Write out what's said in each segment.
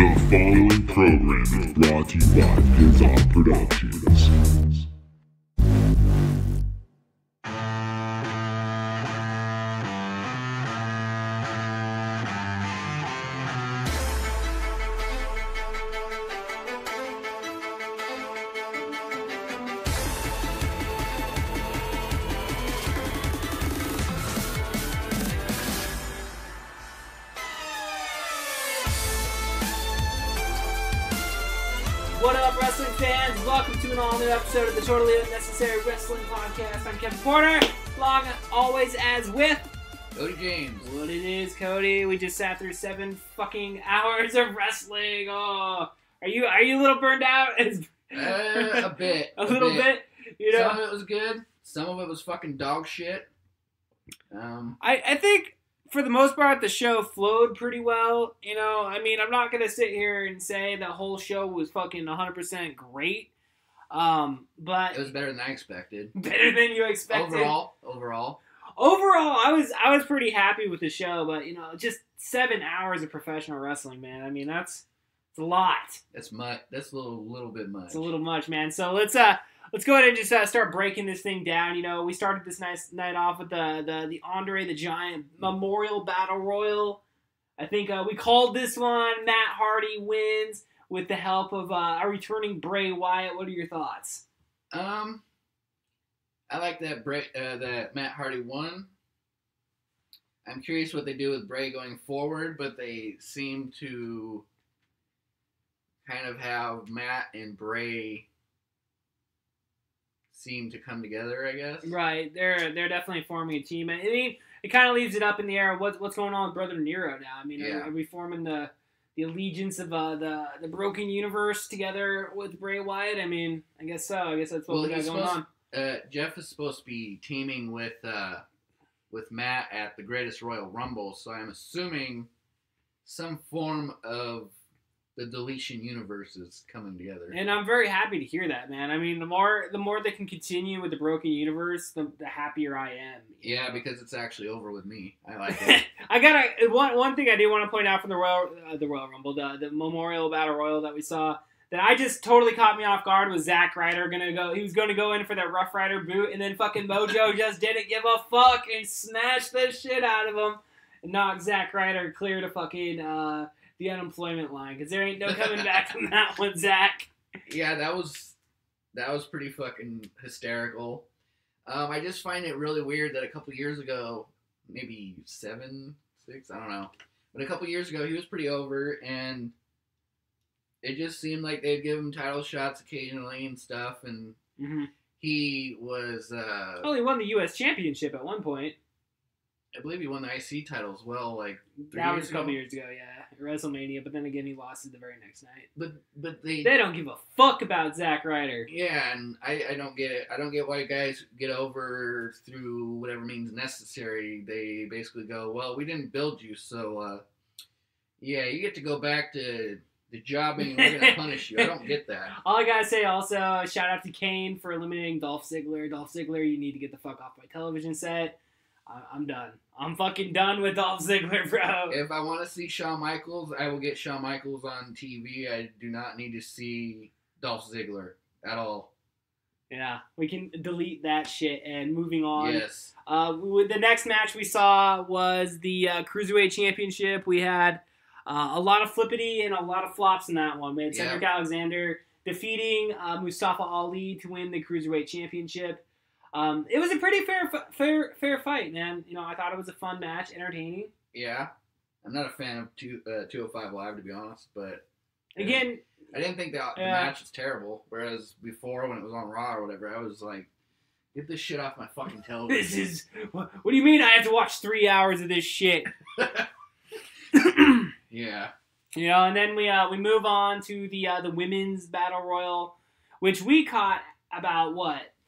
The following program is brought to you by Pizza Productions. What up, wrestling fans? Welcome to an all-new episode of the Totally Unnecessary Wrestling Podcast. I'm Kevin Porter, along always as with Cody James. What it is, Cody? We just sat through 7 fucking hours of wrestling. Oh, are you a little burned out? A bit. A little bit. You know, some of it was good. Some of it was fucking dog shit. I think for the most part the show flowed pretty well. You know, I mean, I'm not gonna sit here and say the whole show was fucking 100% great. But it was better than I expected. Better than you expected. Overall, I was pretty happy with the show, but you know, just 7 hours of professional wrestling, man. I mean, it's a lot. That's much. That's a little bit much. It's a little much, man. So let's go ahead and just start breaking this thing down. You know, we started this nice night off with the Andre the Giant Memorial Battle Royal. I think we called this one Matt Hardy wins with the help of a returning Bray Wyatt. What are your thoughts? I like that that Matt Hardy won. I'm curious what they do with Bray going forward, but they seem to kind of have Matt and Bray seem to come together, I guess. Right, they're definitely forming a team. I mean, it kind of leaves it up in the air. What's going on with Brother Nero now? I mean, are we forming the allegiance of the Broken Universe together with Bray Wyatt? I mean, I guess so. I guess that's what we got going on. Jeff is supposed to be teaming with Matt at the Greatest Royal Rumble, so I'm assuming some form of the deletion universe is coming together. And I'm very happy to hear that, man. I mean, the more they can continue with the Broken Universe, the happier I am. Yeah, because it's actually over with me. I like it. I got one thing I do want to point out from the Royal Rumble, the Memorial Battle Royal that we saw, that I just totally caught me off guard was Zack Ryder he was gonna go in for that Rough Rider boot, and then fucking Mojo just didn't give a fuck and smashed the shit out of him and knocked Zack Ryder clear to fucking the unemployment line, because there ain't no coming back from that one, Zach. Yeah, that was pretty fucking hysterical. I just find it really weird that a couple years ago, maybe 7, 6, I don't know, but a couple years ago he was pretty over, and it just seemed like they'd give him title shots occasionally and stuff, and he was... well, he won the U.S. Championship at one point. I believe he won the IC title as well, like 3 that years was a couple years ago, yeah, at WrestleMania. But then again, he lost it the very next night. But they don't give a fuck about Zack Ryder. Yeah, and I don't get it. I don't get why guys get over through whatever means necessary. They basically go, well, we didn't build you, so yeah, you get to go back to the jobbing, and we're gonna punish you. I don't get that. All I gotta say, also, shout out to Kane for eliminating Dolph Ziggler. Dolph Ziggler, you need to get the fuck off my television set. I'm done. I'm fucking done with Dolph Ziggler, bro. If I want to see Shawn Michaels, I will get Shawn Michaels on TV. I do not need to see Dolph Ziggler at all. Yeah, we can delete that shit and moving on. Yes. The next match we saw was the Cruiserweight Championship. We had a lot of flippity and a lot of flops in that one. We had Cedric Alexander defeating Mustafa Ali to win the Cruiserweight Championship. It was a pretty fair fight, man. You know, I thought it was a fun match, entertaining. Yeah, I'm not a fan of 205 Live, to be honest, but again, I didn't think the match was terrible. Whereas before, when it was on Raw or whatever, I was like, get this shit off my fucking television. What do you mean I have to watch 3 hours of this shit? Yeah. You know, and then we move on to the Women's Battle Royal, which we caught about,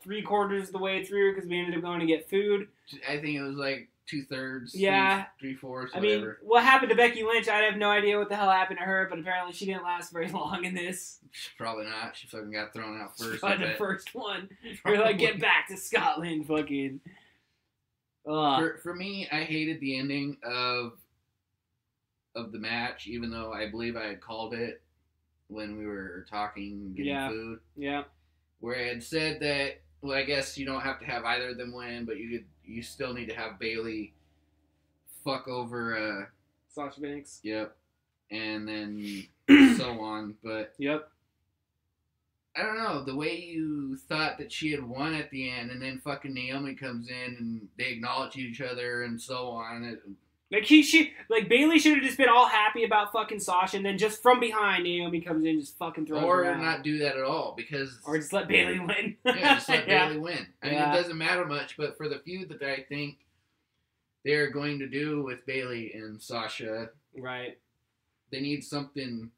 3/4 of the way through, because we ended up going to get food. I think it was like 2/3, yeah, 3/4, whatever. I mean, what happened to Becky Lynch? I have no idea what the hell happened to her, but apparently she didn't last very long in this. Probably not. She fucking got thrown out first. The first one. We're like, get back to Scotland, fucking. For me, I hated the ending of of the match, even though I believe I had called it when we were talking, getting food. Yeah. Where I had said that, well, I guess you don't have to have either of them win, but you still need to have Bayley fuck over Sasha Banks. Yep. And then so on. But yep. I don't know, the way you thought that she had won at the end, and then fucking Naomi comes in and they acknowledge each other and so on. Like Bayley should have just been all happy about fucking Sasha, and then just from behind Naomi comes in and just fucking throws her out. Or not do that at all, because... Or just let Bayley win. Yeah, just let Bayley win. I mean, it doesn't matter much, but for the feud that I think they're going to do with Bayley and Sasha... Right. They need something...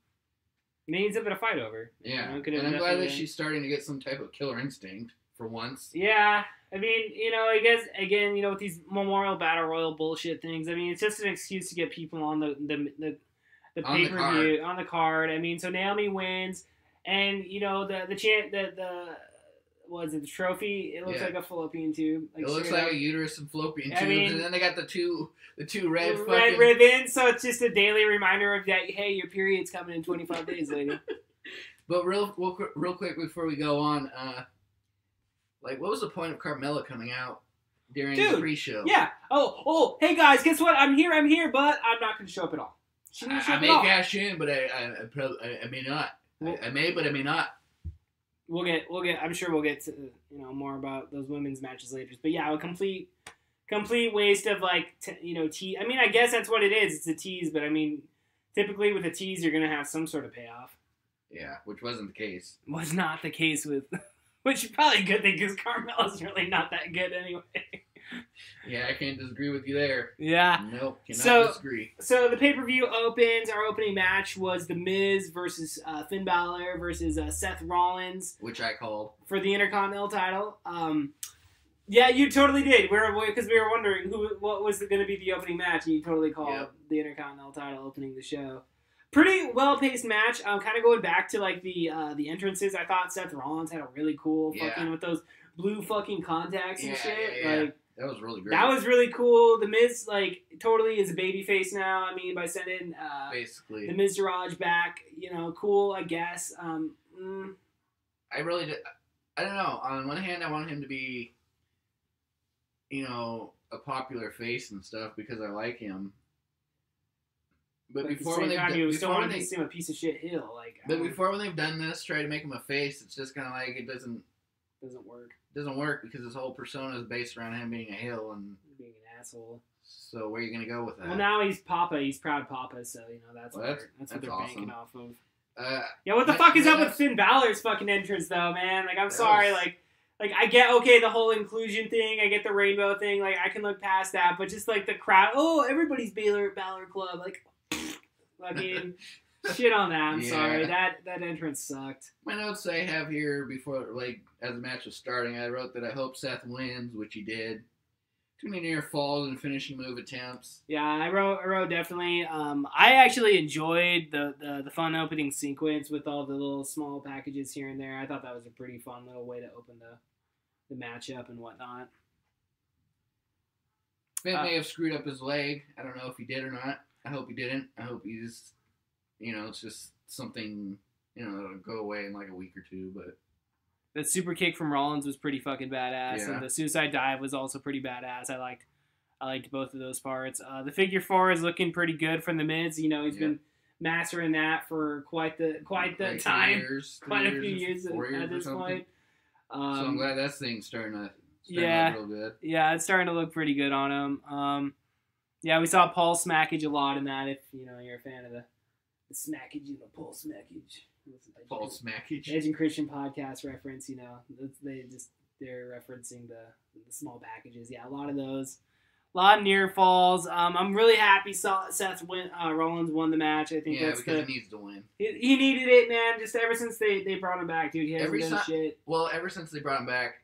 They need something to fight over. Yeah, and I'm glad that she's starting to get some type of killer instinct, for once. Yeah, I mean, I guess, again, with these Memorial Battle Royal bullshit things, I mean, it's just an excuse to get people on the pay-per-view, on the card. I mean, so Naomi wins, and, the trophy? It looks like a fallopian tube. Like, it looks like a uterus and fallopian tubes, and then they got the two red ribbons, so it's just a daily reminder of that, hey, your period's coming in 25 days, lady. But real quick before we go on, what was the point of Carmella coming out during the pre-show? Yeah. Oh, hey guys, guess what? I'm here, but I'm not going to show up at all. I may cash in, but I may not. I may, but I may not. We'll get. I'm sure we'll get to more about those women's matches later. But yeah, a complete waste of I mean, I guess that's what it is. It's a tease, but I mean, typically with a tease, you're gonna have some sort of payoff. Yeah, which wasn't the case. Was not the case with, which is probably a good thing because Carmella's really not that good anyway. Yeah, I can't disagree with you there. Yeah. Nope, cannot disagree. So the pay-per-view opens. Our opening match was The Miz versus Finn Balor versus Seth Rollins. Which I called. For the Intercontinental title. Yeah, you totally did. Because we were wondering what was going to be the opening match, and you totally called the Intercontinental title opening the show. Pretty well-paced match. Kind of going back to the entrances. I thought Seth Rollins had a really cool fucking with those blue fucking contacts and shit. Yeah. That was really great. That was really cool. The Miz, totally is a babyface now. I mean, by sending basically the Miztourage back, cool, I guess. I really did. I don't know. On one hand, I want him to be, a popular face and stuff because I like him. But before when they seem a piece of shit heel, before when they've done this, try to make him a face, it's just kind of it doesn't work. It doesn't work because his whole persona is based around him being a heel and being an asshole. So where are you gonna go with that? Well, now he's Papa. He's proud Papa. So that's what they're awesome. banking off of. Yeah, what the fuck is up with Finn Balor's fucking entrance though, man? I'm sorry. I get the whole inclusion thing. I get the rainbow thing. I can look past that, but just the crowd. Oh, everybody's Balor Club. Fucking. Shit on that. I'm sorry. That entrance sucked. My notes I have here before, as the match was starting, I wrote that I hope Seth wins, which he did. Too many near falls and finishing move attempts. Yeah, I wrote definitely. I actually enjoyed the fun opening sequence with all the little small packages here and there. I thought that was a pretty fun little way to open the matchup and whatnot. Finn may have screwed up his leg. I don't know if he did or not. I hope he didn't. I hope he just... it's just something, that'll go away in a week or two, but... The super kick from Rollins was pretty fucking badass, and the suicide dive was also pretty badass. I liked both of those parts. The figure four is looking pretty good from the Miz. He's been mastering that for quite the time. Quite a few years at this point. So I'm glad that thing's starting to look real good. Yeah, it's starting to look pretty good on him. Yeah, we saw Paul Smackage a lot in that, if, you're a fan of the smackage, Paul Smackage. Paul Smackage. Edge and Christian podcast reference, they're referencing the small packages. Yeah, a lot of those. A lot of near falls. I'm really happy Seth Rollins won the match. I think that's because he needs to win. He needed it, man. Just ever since they brought him back, dude. He hasn't done shit. Well, ever since they brought him back,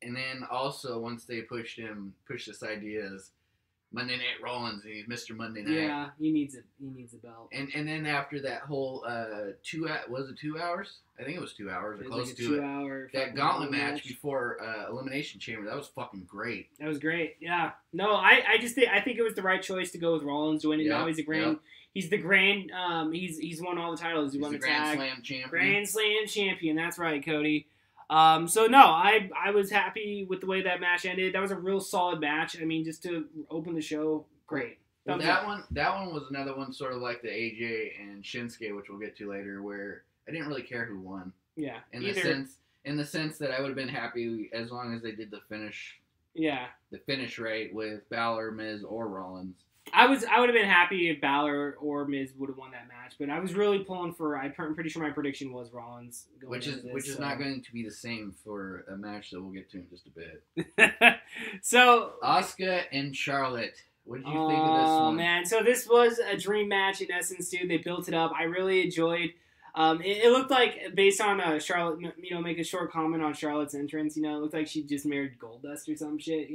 and then also once they pushed this idea as Monday Night Rollins, and he's Mr. Monday Night. Yeah, he needs a belt. And then after that whole was it 2 hours? I think it was 2 hours or close like to it. 2 hour That gauntlet match before Elimination Chamber, that was fucking great. That was great. Yeah. No, I think it was the right choice to go with Rollins winning. Now he's he's the grand he's won all the titles. He won the Grand tag. Slam champion. Grand Slam champion. That's right, Cody. So no, I was happy with the way that match ended. That was a real solid match. I mean, just to open the show, great. Well, that one was another one sort of like the AJ and Shinsuke, which we'll get to later, where I didn't really care who won. Yeah. In the sense that I would have been happy as long as they did the finish. Yeah. The finish right with Balor, Miz, or Rollins. I would have been happy if Balor or Miz would have won that match, but I was really pulling for. I'm pretty sure my prediction was Rollins. Which is not going to be the same for a match that we'll get to in just a bit. So Asuka and Charlotte. What did you think of this one? Oh man, so this was a dream match in essence, dude. They built it up. I really enjoyed. It looked like, based on Charlotte, make a short comment on Charlotte's entrance. It looked like she just married Goldust or some shit.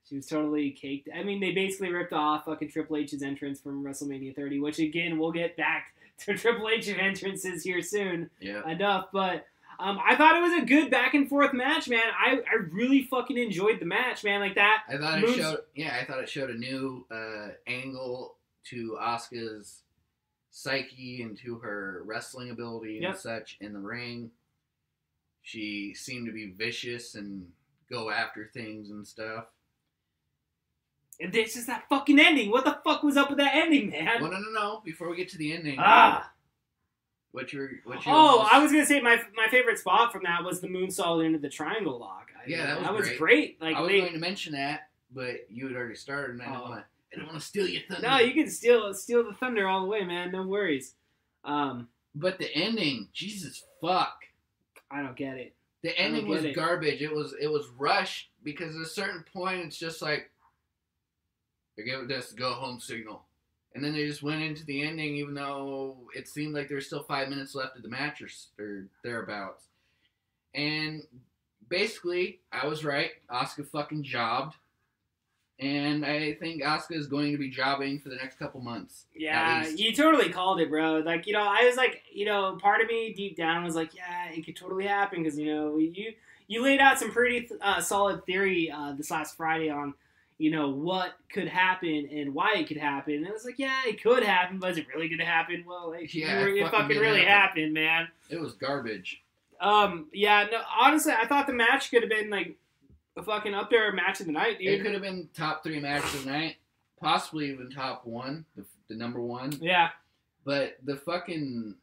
She was totally caked. I mean, they basically ripped off fucking Triple H's entrance from WrestleMania 30, which, again, we'll get back to Triple H entrances here soon. Yeah. Enough. But I thought it was a good back-and-forth match, man. I really fucking enjoyed the match, man. Like that. I thought it showed a new angle to Asuka's psyche and to her wrestling ability and such in the ring. She seemed to be vicious and go after things and stuff. And this is that fucking ending. What the fuck was up with that ending, man? Well, no. Before we get to the ending, what's your? I was gonna say my favorite spot from that was the moonsault into the triangle lock. That was great. Like, I was going to mention that, but you had already started, and I don't want to steal your thunder. No, you can steal the thunder all the way, man. No worries. But the ending, Jesus fuck. I don't get it. The ending was garbage. It was rushed because at a certain point, it's just like. They gave us the go-home signal. And then they just went into the ending, even though it seemed like there was still 5 minutes left of the match or thereabouts. And basically, I was right. Asuka fucking jobbed. And I think Asuka is going to be jobbing for the next couple months. Yeah, you totally called it, bro. Like, I was like, part of me deep down was like, yeah, it could totally happen. Because, you laid out some pretty solid theory this last Friday on, what could happen and why it could happen. And I was like, yeah, it could happen, but is it really going to happen? Well, it fucking really happened, man. It was garbage. Yeah, no, honestly, I thought the match could have been, like, a fucking up there match of the night, dude. It could have been top 3 match of the night. Possibly even top 1, the number 1. Yeah. But the fucking...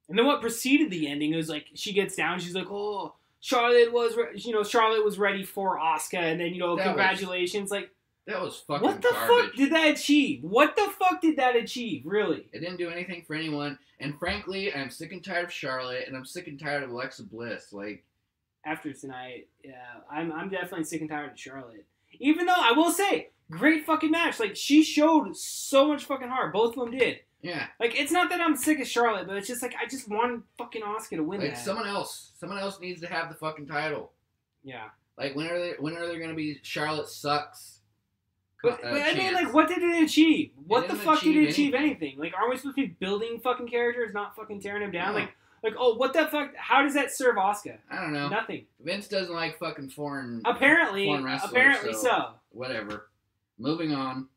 And then what preceded the ending was, like, she gets down, she's like, oh... Charlotte was ready for Asuka, and then, congratulations. That was fucking what the garbage. Fuck did that achieve? What the fuck did that achieve, really? It didn't do anything for anyone, and frankly, I'm sick and tired of Charlotte, and I'm sick and tired of Alexa Bliss. After tonight, yeah, I'm definitely sick and tired of Charlotte. Even though, I will say, great fucking match. Like, she showed so much fucking heart. Both of them did. Yeah. Like, it's not that I'm sick of Charlotte, but it's just like, I just want fucking Asuka to win that. Someone else needs to have the fucking title. Yeah. Like, when are there going to be Charlotte sucks? But I mean, like, what did it achieve? What the fuck did it achieve anything? Like, aren't we supposed to be building fucking characters, not fucking tearing them down? No. Like, oh, what the fuck? How does that serve Asuka? I don't know. Nothing. Vince doesn't like fucking foreign wrestlers. Apparently so. Whatever. Moving on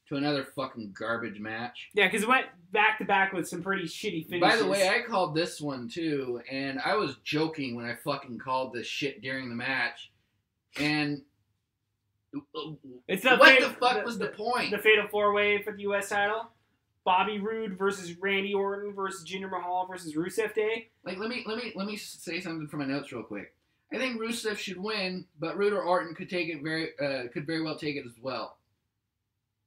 to another fucking garbage match. Yeah, because it went back-to-back with some pretty shitty finishes. By the way, I called this one, too, and I was joking when I fucking called this shit during the match. And what the fuck was the point? The Fatal 4-Way for the U.S. title? Bobby Roode versus Randy Orton versus Jinder Mahal versus Rusev Day? Like, let me say something from my notes real quick. I think Rusev should win, but Roode or Orton could very well take it as well.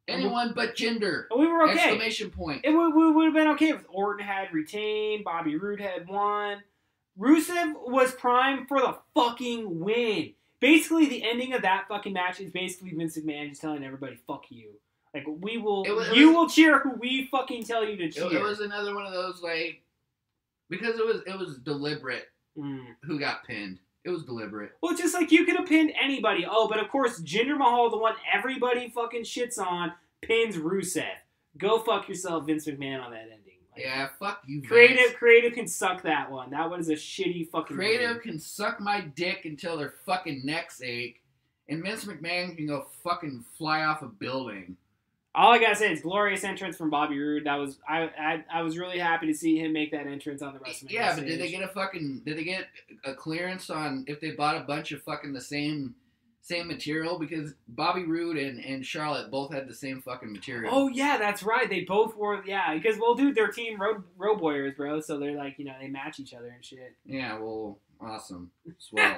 Anyone but Jinder. We were okay. Exclamation point. We would have been okay if Orton had retained, Bobby Roode had won. Rusev was primed for the fucking win. Basically, the ending of that fucking match is basically Vince McMahon just telling everybody, fuck you. Like, you will cheer who we fucking tell you to cheer. It was another one of those, like, because it was deliberate who got pinned. It was deliberate. Well, just like you could have pinned anybody. Oh, but of course, Jinder Mahal, the one everybody fucking shits on, pins Rusev. Go fuck yourself, Vince McMahon, on that ending. Like, Yeah, fuck you, Vince. Creative can suck that one. That one is a shitty fucking Creative movie. can suck my dick until their fucking necks ache, and Vince McMahon can go fucking fly off a building. All I gotta say is glorious entrance from Bobby Roode. That was I was really happy to see him make that entrance on the WrestleMania Yeah, but stage. did they get a clearance on if they bought a bunch of fucking the same material? Because Bobby Roode and Charlotte both had the same fucking material. Oh yeah, that's right. They both wore because well, dude, they're team road warriors, bro. So they're like they match each other and shit. Yeah, well, awesome. Swell.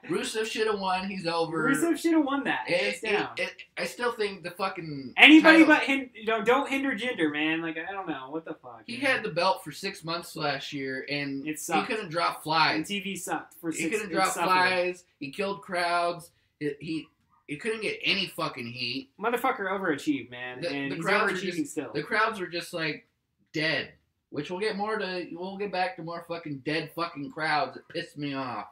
Rusev should have won. He's over. Rusev should have won that. I still think the fucking anybody title, but don't hinder Jinder, man. Like I don't know what the fuck. He man. had the belt for 6 months last year, and it sucked. he couldn't drop And flies. TV sucked for 6 He couldn't drop flies. He killed crowds. He couldn't get any fucking heat. Motherfucker overachieved, man. And The he's crowds are overachieving just still. the crowds are just like dead. Which we'll get back to more fucking dead fucking crowds. It pissed me off.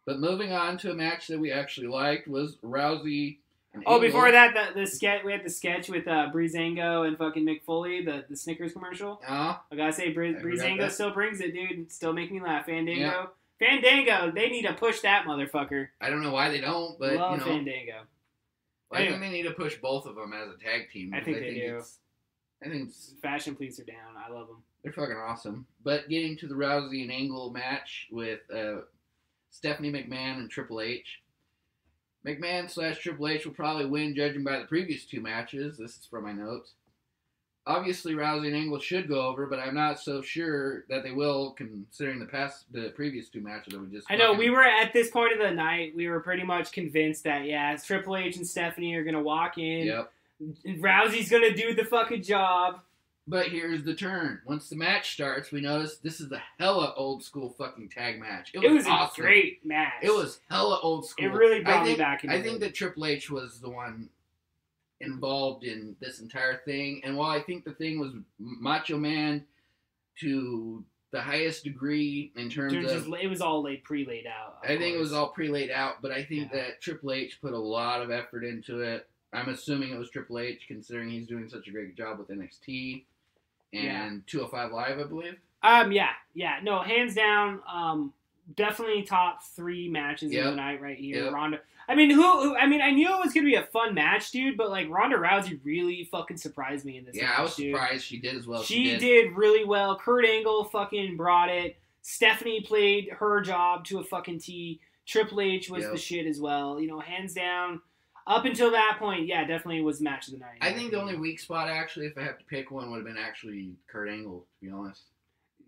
But moving on to a match that we actually liked was Rousey and Oh, Angle. before that, the sketch we had the sketch with Breezango and fucking Mick Foley, the Snickers commercial. I gotta say, Breezango still brings it, dude. Still making me laugh. Fandango, Yeah. Fandango, they need to push that motherfucker. I don't know why they don't, but Love Fandango. I think they need to push both of them as a tag team. I think they do. I think Fashion police are down. I love them. they're fucking awesome. But getting to the Rousey and Angle match with Stephanie McMahon and Triple H. McMahon/Triple H will probably win, judging by the previous two matches. This is from my notes. Obviously, Rousey and Angle should go over, but I'm not so sure that they will, considering the previous two matches that we just. I know we were at this point of the night. We were pretty much convinced that Triple H and Stephanie are gonna walk in. Yep. Rousey's gonna do the fucking job. But here's the turn. Once the match starts, we notice this is a hella old school fucking tag match. It was awesome. A great match. It was hella old school. It really brought me back into I think that Triple H was the one involved in this entire thing. And while I think the thing was Macho Man to the highest degree in terms of... it was all pre-laid out. I think it was all pre-laid out, but I think that Triple H put a lot of effort into it. I'm assuming it was Triple H, considering he's doing such a great job with NXT. And 205 Live, I believe. No, hands down, definitely top 3 matches of the night right here. Yep. Ronda. I mean, I knew it was gonna be a fun match, dude. But like Ronda Rousey really fucking surprised me in this. Yeah, match, I was dude. surprised she did as well. She did really well. Kurt Angle fucking brought it. Stephanie played her job to a fucking T. Triple H was the shit as well. Hands down. Up until that point, definitely was match of the night. I think the only weak spot, actually, if I have to pick one, would have been actually Kurt Angle, to be honest.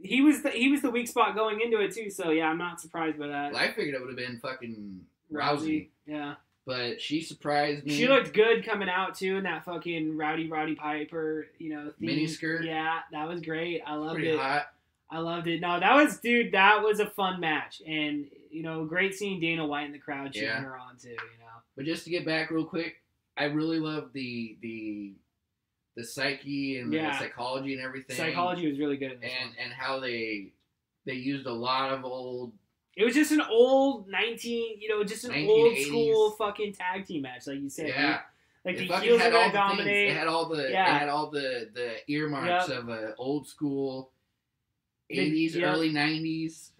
He was the weak spot going into it, too, so I'm not surprised by that. Well, I figured it would have been fucking Rousey. Yeah. But she surprised me. She looked good coming out, too, in that fucking Roddy Piper, theme. Mini skirt. Yeah, that was great. I loved Pretty it. hot. I loved it. No, that was a fun match. And, great seeing Dana White in the crowd cheering her on, too, But just to get back real quick, I really love the psyche and the psychology and everything. Psychology was really good in this one. And how they used a lot of old... It was just an old old school fucking tag team match, like you said. Yeah. Like the heels are gonna dominate. They had all the earmarks of a old school 80s, early 90s,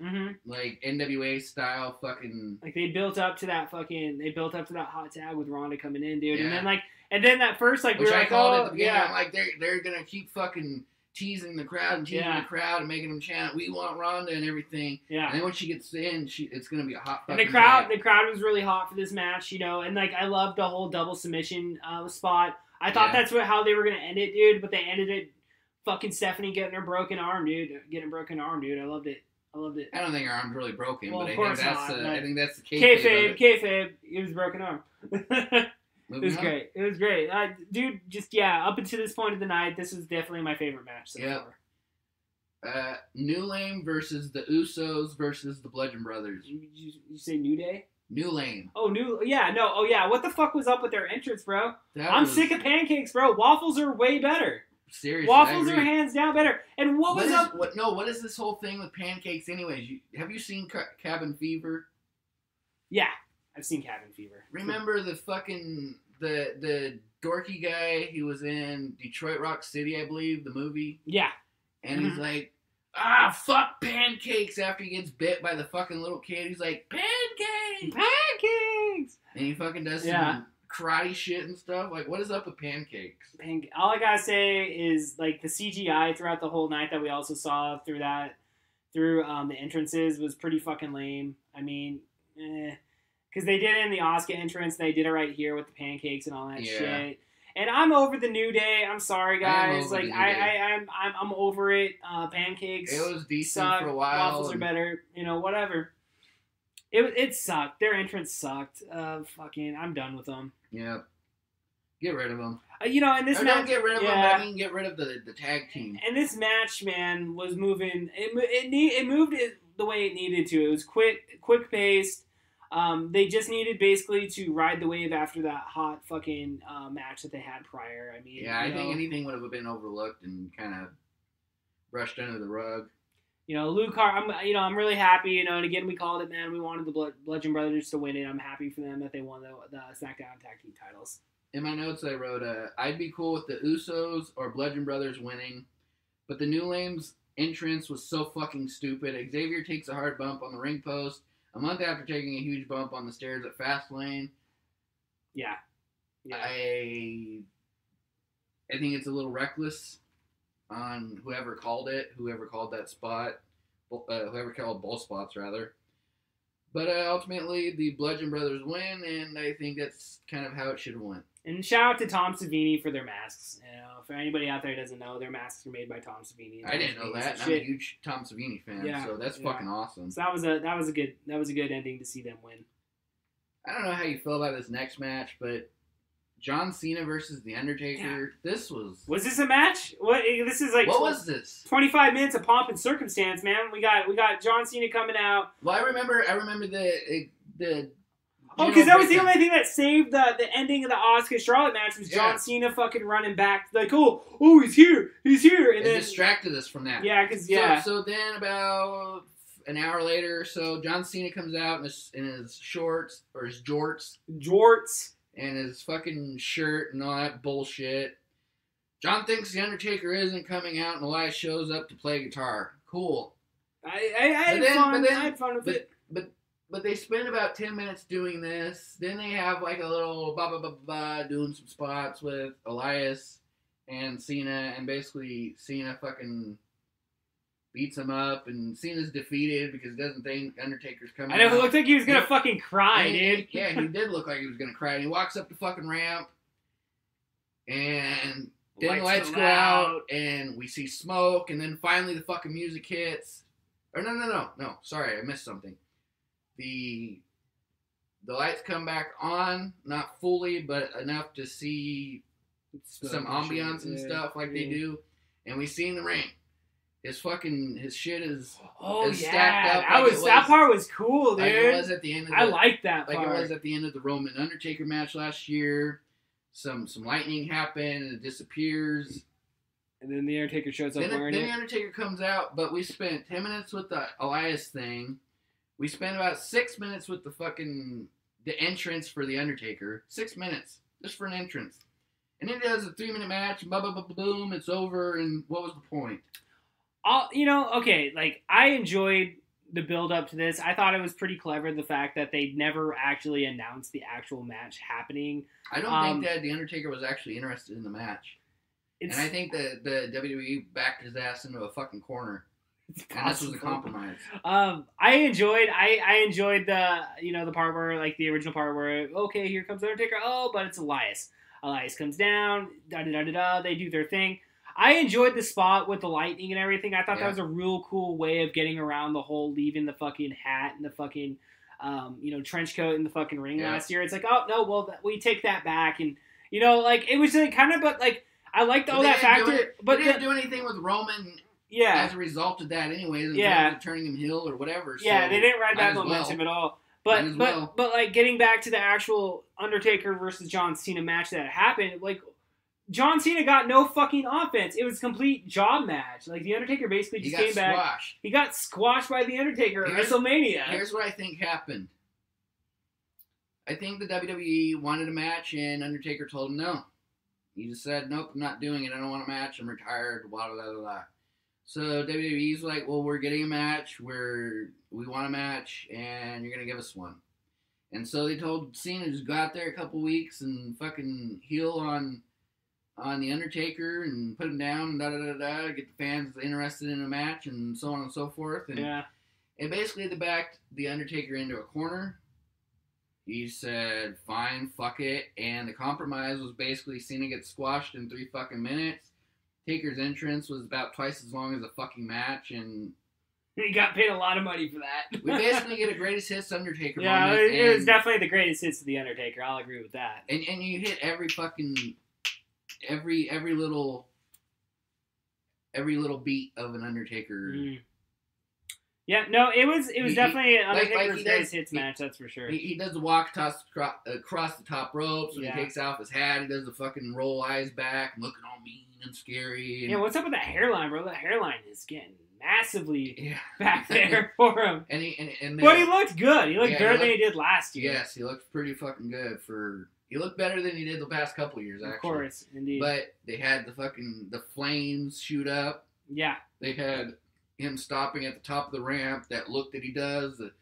like NWA style fucking. Like they built up to that hot tag with Ronda coming in, dude. Yeah. And then that first we were like, at the beginning, I'm like, they're gonna keep fucking teasing the crowd and making them chant, "We want Ronda" and everything. Yeah. And then when she gets in, it's gonna be a hot. And the crowd was really hot for this match, and I loved the whole double submission spot. I thought that's how they were gonna end it, dude. But they ended it. Fucking Stephanie getting her broken arm, dude. I loved it. I don't think her arm's really broken, well, but I think that's the kayfabe. It was broken arm. It Great. It was great. Dude, up until this point of the night, this was definitely my favorite match so far. New Lane versus the Usos versus the Bludgeon Brothers. You say New Day? New Lane. Oh, what the fuck was up with their entrance, bro? I'm sick of pancakes, bro. Waffles are way better. seriously. Waffles are hands down better. And what was up? What is this whole thing with pancakes anyways? Have you seen Cabin Fever? Yeah, I've seen Cabin Fever. Remember the fucking the dorky guy? He was in Detroit Rock City, I believe, the movie. Yeah. And he's like, fuck pancakes after he gets bit by the fucking little kid. He's like, pancakes! Pancakes! And he fucking does some karate shit and stuff. Like, what is up with pancakes? All I gotta say is, like, the CGI throughout the whole night that we also saw through the entrances was pretty fucking lame. I mean, because they did it in the Asuka entrance, they did it right here with the pancakes and all that shit. And I'm over the New Day. I'm sorry, guys. Like I'm over it. Pancakes. It was decent suck. for a while. Waffles are better. You know, whatever. It sucked. Their entrance sucked. I'm done with them. Yeah. Get rid of them. You know, and this match. Don't get rid of them, but I mean get rid of the tag team. And this match, man, was moving. It moved the way it needed to. It was quick paced. They just needed basically to ride the wave after that hot fucking match that they had prior. I mean, I think anything would have been overlooked and kind of brushed under the rug. You know, Luke I'm really happy. You know, and again, we called it, man. We wanted the Bludgeon Brothers to win it. I'm happy for them that they won the SmackDown Tag Team titles. In my notes, I wrote, I'd be cool with the Usos or Bludgeon Brothers winning, but the New Lame's entrance was so fucking stupid. Xavier takes a hard bump on the ring post a month after taking a huge bump on the stairs at Fastlane. Yeah. I think it's a little reckless on whoever called that spot, whoever called both spots, rather. But ultimately, the Bludgeon Brothers win, and I think that's kind of how it should have went. And shout out to Tom Savini for their masks. You know, for anybody out there who doesn't know, their masks are made by Tom Savini. I didn't know that. And I'm a huge Tom Savini fan, so that's fucking awesome. So that was a good ending to see them win. I don't know how you feel about this next match, but John Cena versus The Undertaker. Yeah. This was this a match? What this is like? What was this? 25 minutes of pomp and circumstance, man. We got John Cena coming out. Well, I remember the. Because that was the only thing that saved the ending of the Asuka Charlotte match was John Cena fucking running back like, oh, he's here, and then distracted us from that. Yeah, because So then about an hour later, so John Cena comes out in his shorts or his jorts, and his fucking shirt and all that bullshit. John thinks the Undertaker isn't coming out, and Elias shows up to play guitar. Cool. I had fun with it. But they spend about 10 minutes doing this. Then they have like a little doing some spots with Elias and Cena, and basically Cena fucking beats him up, and Cena's defeated because he doesn't think Undertaker's coming out. I know, it looked like he was gonna fucking cry, dude. Yeah, he did look like he was gonna cry. And he walks up the fucking ramp, and then the lights go out, and we see smoke, and then finally the fucking music hits. Or no, sorry, I missed something. The lights come back on, not fully, but enough to see some ambiance and stuff like they do. And we see in the ring, his shit is stacked up. That part was cool, dude. Like it was at the end of I like that part. Like it was at the end of the Roman Undertaker match last year. Some lightning happened and it disappears. And then the Undertaker shows up wearing it. Then the Undertaker comes out, but we spent 10 minutes with the Elias thing. We spent about 6 minutes with the entrance for the Undertaker. 6 minutes just for an entrance, and then it does a 3-minute match. Boom, it's over. And what was the point? Like I enjoyed the build up to this. I thought it was pretty clever the fact that they never actually announced the actual match happening. I don't think that the Undertaker was actually interested in the match, and I think that the WWE backed his ass into a fucking corner. And this was a compromise. I enjoyed the part where, like, the original part where, okay, here comes Undertaker. Oh, but it's Elias. Elias comes down. Da-da-da-da-da. They do their thing. I enjoyed the spot with the lightning and everything. I thought that was a real cool way of getting around the whole leaving the fucking hat and the fucking, trench coat in the fucking ring last year. It's like, oh, no, well, we take that back. And, like, it was like, kind of, but, like, I liked all that factor. But they didn't do anything with Roman. Yeah. As a result of that, anyways, in terms of turning him heel or whatever. Yeah, so they didn't ride that momentum at all. But like getting back to the actual Undertaker versus John Cena match that happened, like John Cena got no fucking offense. It was a complete job match. Like, The Undertaker basically just came back. Squashed. He got squashed by The Undertaker at WrestleMania. Here's what I think happened. I think the WWE wanted a match, and Undertaker told him no. He just said, nope, I'm not doing it. I don't want a match. I'm retired, blah, blah, blah, blah. So WWE's like, well, we're getting a match. We want a match, and you're going to give us one. And so they told Cena to just go out there a couple weeks and fucking heel on The Undertaker and put him down and da-da-da-da, get the fans interested in a match and so on and so forth. And, and basically they backed The Undertaker into a corner. He said, fine, fuck it. And the compromise was basically Cena gets squashed in 3 fucking minutes. Taker's entrance was about twice as long as a fucking match, and he got paid a lot of money for that. We basically get a greatest hits Undertaker moment. Yeah, it was definitely the greatest hits of The Undertaker. I'll agree with that. And you hit every fucking every little beat of an Undertaker. Mm. Yeah, no, it was definitely Undertaker's greatest hits match, that's for sure. He does the walk toss across the top ropes when he takes off his hat. He does the fucking roll eyes back, looking all mean and scary. And what's up with that hairline, bro? That hairline is getting massively back there for him. But he looked good. He looked better than he did last year. Yes, he looked pretty fucking good He looked better than he did the past couple of years, actually. Of course, indeed. But they had the flames shoot up. Yeah. They had him stopping at the top of the ramp, that look that he does, the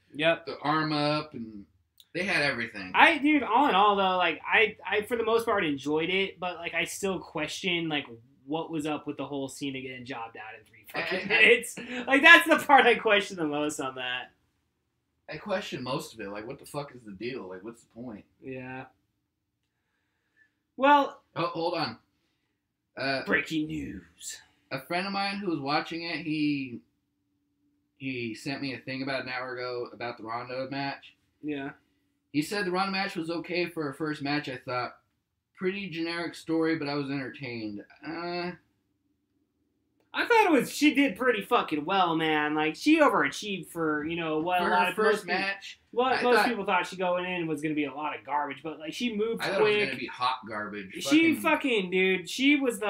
arm up, and they had everything. Dude, all in all, though, like, I for the most part enjoyed it, but, like, I still question, like, what was up with the whole Cena getting jobbed out in 3 fucking minutes. Like, that's the part I question the most on that. I question most of it. Like, what the fuck is the deal? Like, what's the point? Yeah. Well. Oh, hold on. Breaking news. A friend of mine who was watching it, he sent me a thing about an hour ago about the Ronda match. Yeah. He said the Ronda match was okay for her first match. I thought, pretty generic story, but I was entertained. I thought she did pretty fucking well, man. Like, she overachieved for, what for a lot her of first match. Most people thought she going in was going to be a lot of garbage, but, like, she moved quick. I thought it was going to be hot garbage. Dude, she was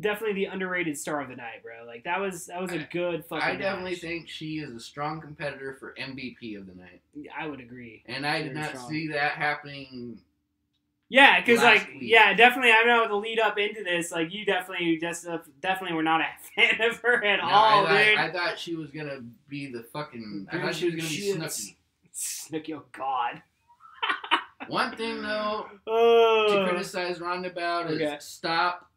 definitely the underrated star of the night, bro. Like, that was a good fucking I definitely match. think she is a strong competitor for MVP of the night. I would agree. And I did not see that happening. Yeah, because definitely. I know the lead up into this, like, you definitely were not a fan of her at all, dude. I thought she was gonna be the fucking. I thought she was gonna be Snooki. Snooki, oh god. One thing though, to criticize Ronda about is stop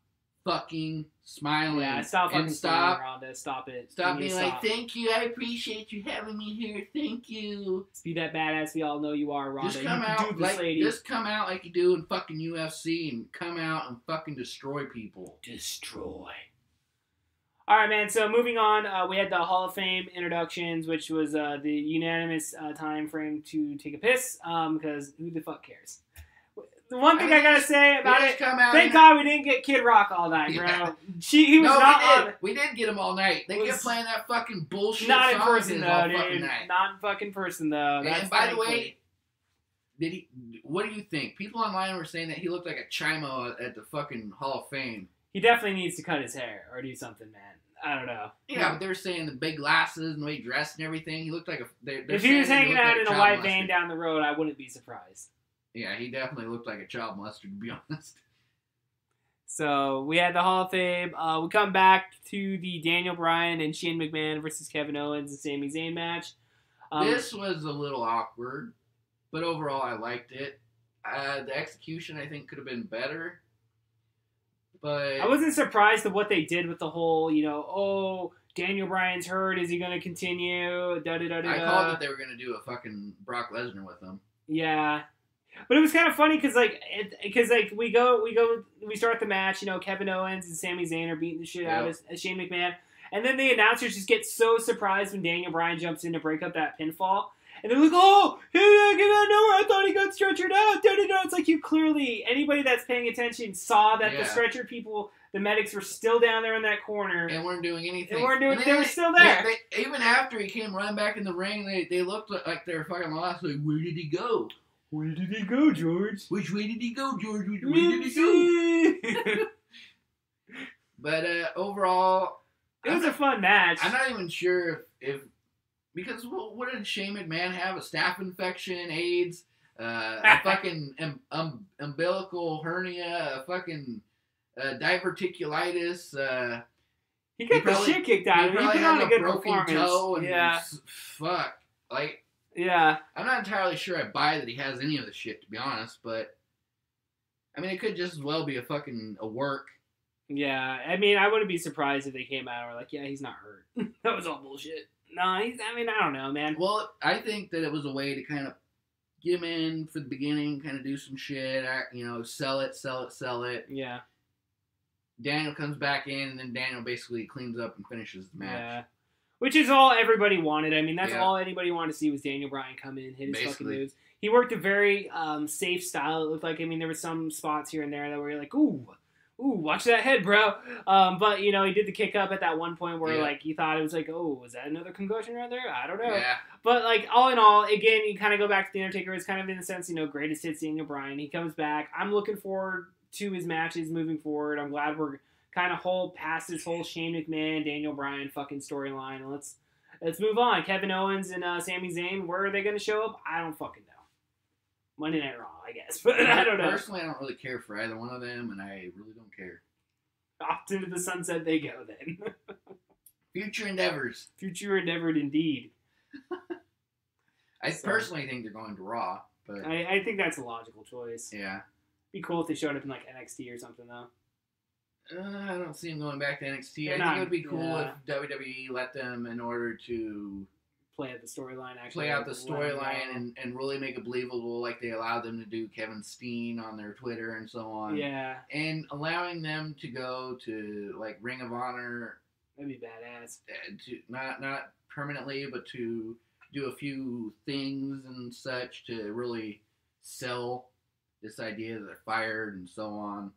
fucking smiling. Yeah, stop fucking smiling, Ronda. Stop it. Stop being like, thank you, I appreciate you having me here. Thank you. Just be that badass we all know you are, Ronda. Just come out like you do in fucking UFC and come out and fucking destroy people. Destroy. All right, man. So moving on, we had the Hall of Fame introductions, which was the unanimous time frame to take a piss, because who the fuck cares? The one thing I gotta say about it, thank God we didn't get Kid Rock all night, bro. Yeah. He was not on. We did get him all night. They kept playing that fucking bullshit not song in person, all though, fucking dude. night. Not in fucking person, though. And by the way, what do you think? People online were saying that he looked like a Chimo at the fucking Hall of Fame. He definitely needs to cut his hair or do something, man. I don't know. Yeah, but they were saying the big glasses and the way he dressed and everything. He looked like a. If he was hanging out in a white van down the road, I wouldn't be surprised. Yeah, he definitely looked like a child molester, to be honest. So we had the Hall of Fame. We come back to the Daniel Bryan and Shane McMahon versus Kevin Owens and Sami Zayn match. This was a little awkward, but overall I liked it. The execution I think could have been better. But I wasn't surprised at what they did with the whole, Daniel Bryan's hurt. Is he going to continue? I called that they were going to do a fucking Brock Lesnar with him. Yeah. But it was kind of funny because we start the match, Kevin Owens and Sami Zayn are beating the shit out of Shane McMahon. And then the announcers just get so surprised when Daniel Bryan jumps in to break up that pinfall. And they're like, oh, he came out of nowhere. I thought he got stretchered out. It's like anybody that's paying attention saw that the stretcher people, the medics were still down there in that corner. And weren't doing anything. They were still there. Even after he came running back in the ring, they looked like they were fucking lost. Like, where did he go? Where did he go, George? Which way did he go, George? Which way did he go? But overall, it was a fun match. I'm not even sure if because what did Shane McMahon have? A staph infection, AIDS, a fucking umbilical hernia, a fucking diverticulitis. He got the shit kicked out of him. He put on a good performance. Toe and yeah. Fuck. Like. Yeah. I'm not entirely sure I buy that he has any of the shit, to be honest, but I mean, it could just as well be a work. Yeah, I mean, I wouldn't be surprised if they came out and were like, yeah, he's not hurt. That was all bullshit. No, I don't know, man. Well, I think that it was a way to kind of get him in for the beginning, kind of do some shit, sell it. Yeah. Daniel comes back in, and then Daniel basically cleans up and finishes the match. Yeah. Which is all everybody wanted. I mean, that's all anybody wanted to see was Daniel Bryan come in, hit his fucking moves. He worked a very safe style, it looked like. I mean, there were some spots here and there that were like, ooh, watch that head, bro. But, he did the kick up at that one point where, like, you thought it was like, oh, was that another concussion right there? I don't know. Yeah. But, like, all in all, again, you kind of go back to The Undertaker. It's kind of in the sense, greatest hits Daniel Bryan. He comes back. I'm looking forward to his matches moving forward. I'm glad we're kind of past this whole Shane McMahon, Daniel Bryan fucking storyline. And let's move on. Kevin Owens and Sami Zayn, where are they going to show up? I don't fucking know. Monday Night Raw, I guess, but I don't know. Personally, I don't really care for either one of them, and I really don't care. Off into the sunset they go, then. Future endeavors. Future endeavored, indeed. I personally think they're going to Raw, but I think that's a logical choice. Yeah. Be cool if they showed up in, like, NXT or something, though. I don't see them going back to NXT. I think it would be cool if WWE let them in order to play out the storyline, play out the storyline and really make it believable, like they allowed them to do Kevin Steen on their Twitter and so on. Yeah. And allowing them to go to, like, Ring of Honor. That'd be badass. To not permanently, but to do a few things and such to really sell this idea that they're fired and so on.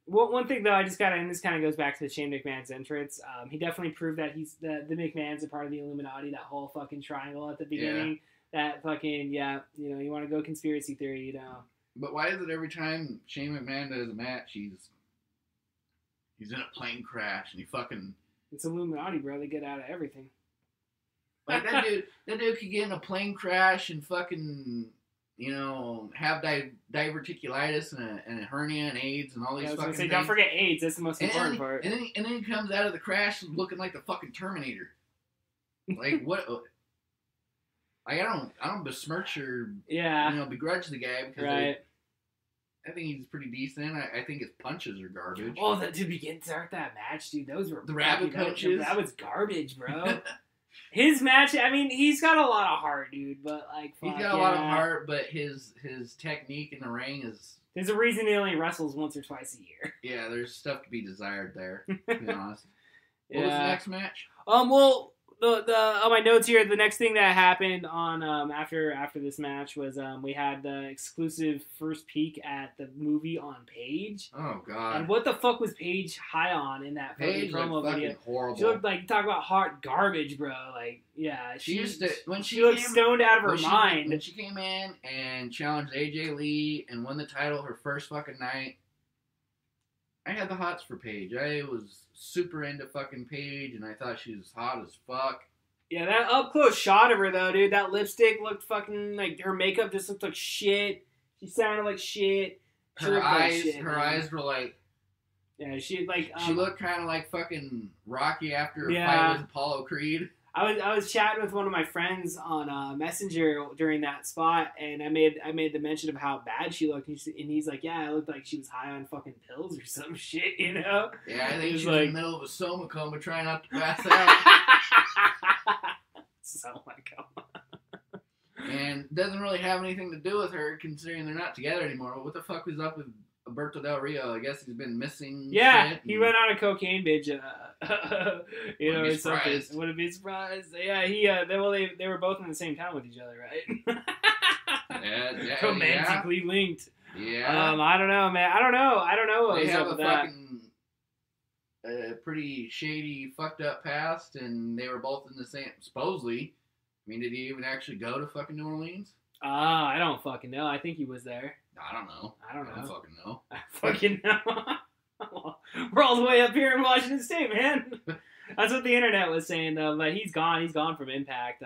Well, one thing, though, I just got to, and this kind of goes back to the Shane McMahon's entrance. He definitely proved that he's the McMahon's a part of the Illuminati, that whole fucking triangle at the beginning. Yeah. That fucking, you want to go conspiracy theory, But why is it every time Shane McMahon does a match, he's in a plane crash and he fucking... It's Illuminati, bro. They get out of everything. Like, that dude could get in a plane crash and fucking... have diverticulitis and a hernia and AIDS and all these fucking things. Don't forget AIDS. That's the most important part. And then he comes out of the crash looking like the fucking Terminator. Like, what? I don't besmirch or begrudge the guy because I think he's pretty decent. I think his punches are garbage. Oh, to begin to start that match, dude, those were the rabbit punches. That was garbage, bro. His match, I mean, he's got a lot of heart, dude, but, like, fuck, he's got a lot of heart, but his technique in the ring is... There's a reason he only wrestles once or twice a year. Yeah, there's stuff to be desired there, to be honest. What was the next match? Well, on my notes here, the next thing that happened on after this match was we had the exclusive first peek at the movie on Paige. Oh god! And what the fuck was Paige high on in that Paige promo video? Horrible. She looked like, talk about hot garbage, bro. Like, yeah, she looked stoned out of her mind. When she came in and challenged AJ Lee and won the title her first fucking night, I had the hots for Paige. I was super into fucking Paige, and I thought she was hot as fuck. Yeah, that up close shot of her though, dude. That lipstick looked fucking like her makeup just looked like shit. She sounded like shit. Her eyes were like. Yeah, she like. She looked kind of like fucking Rocky after a fight with Apollo Creed. I was chatting with one of my friends on Messenger during that spot, and I made the mention of how bad she looked, and he's like, "Yeah, I looked like she was high on fucking pills or some shit, you know?" Yeah, I think she was in the middle of a soma coma, trying not to pass out. Soma coma. And doesn't really have anything to do with her, considering they're not together anymore. What the fuck was up with Alberto Del Rio? I guess he's been missing. Yeah, he went on a cocaine binge. Wouldn't be surprised. Yeah, they were both in the same town with each other, right? yeah, romantically linked. Yeah. I don't know, man. I don't know. They have a fucking pretty shady, fucked up past, and they were both in the same. Supposedly, I mean, did he even actually go to fucking New Orleans? I don't fucking know. I think he was there. I don't know. I don't know. fucking know. I fucking know. We're all the way up here in Washington State, man. That's what the internet was saying, though. But he's gone. He's gone from Impact.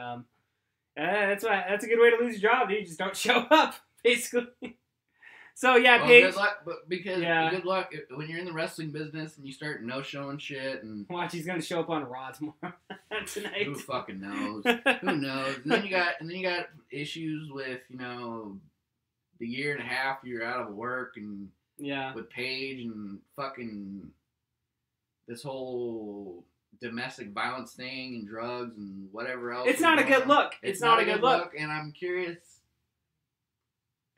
That's a good way to lose your job, dude. Just don't show up, basically. So yeah, well, Paige. good luck, good luck when you're in the wrestling business and you start no-showing shit and watch. He's gonna show up on Raw tomorrow tonight. Who fucking knows? Who knows? And then you got issues with the year and a half you're out of work and with Paige and fucking this whole domestic violence thing and drugs and whatever else. It's not a good look. It's not a good look. And I'm curious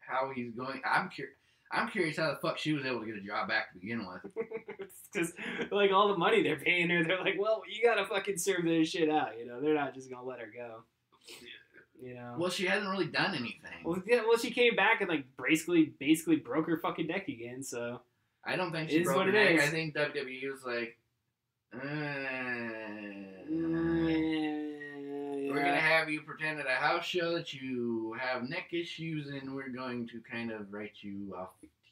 how he's going. I'm curious how the fuck she was able to get a job back to begin with. Because like all the money they're paying her, they're like, well, you gotta fucking serve this shit out. They're not just gonna let her go. Well, she hasn't really done anything. Well, she came back and like basically broke her fucking neck again. So I don't think she broke her neck. I think WWE was like, we're going to have you pretend at a house show that you have neck issues, and we're going to kind of write you off.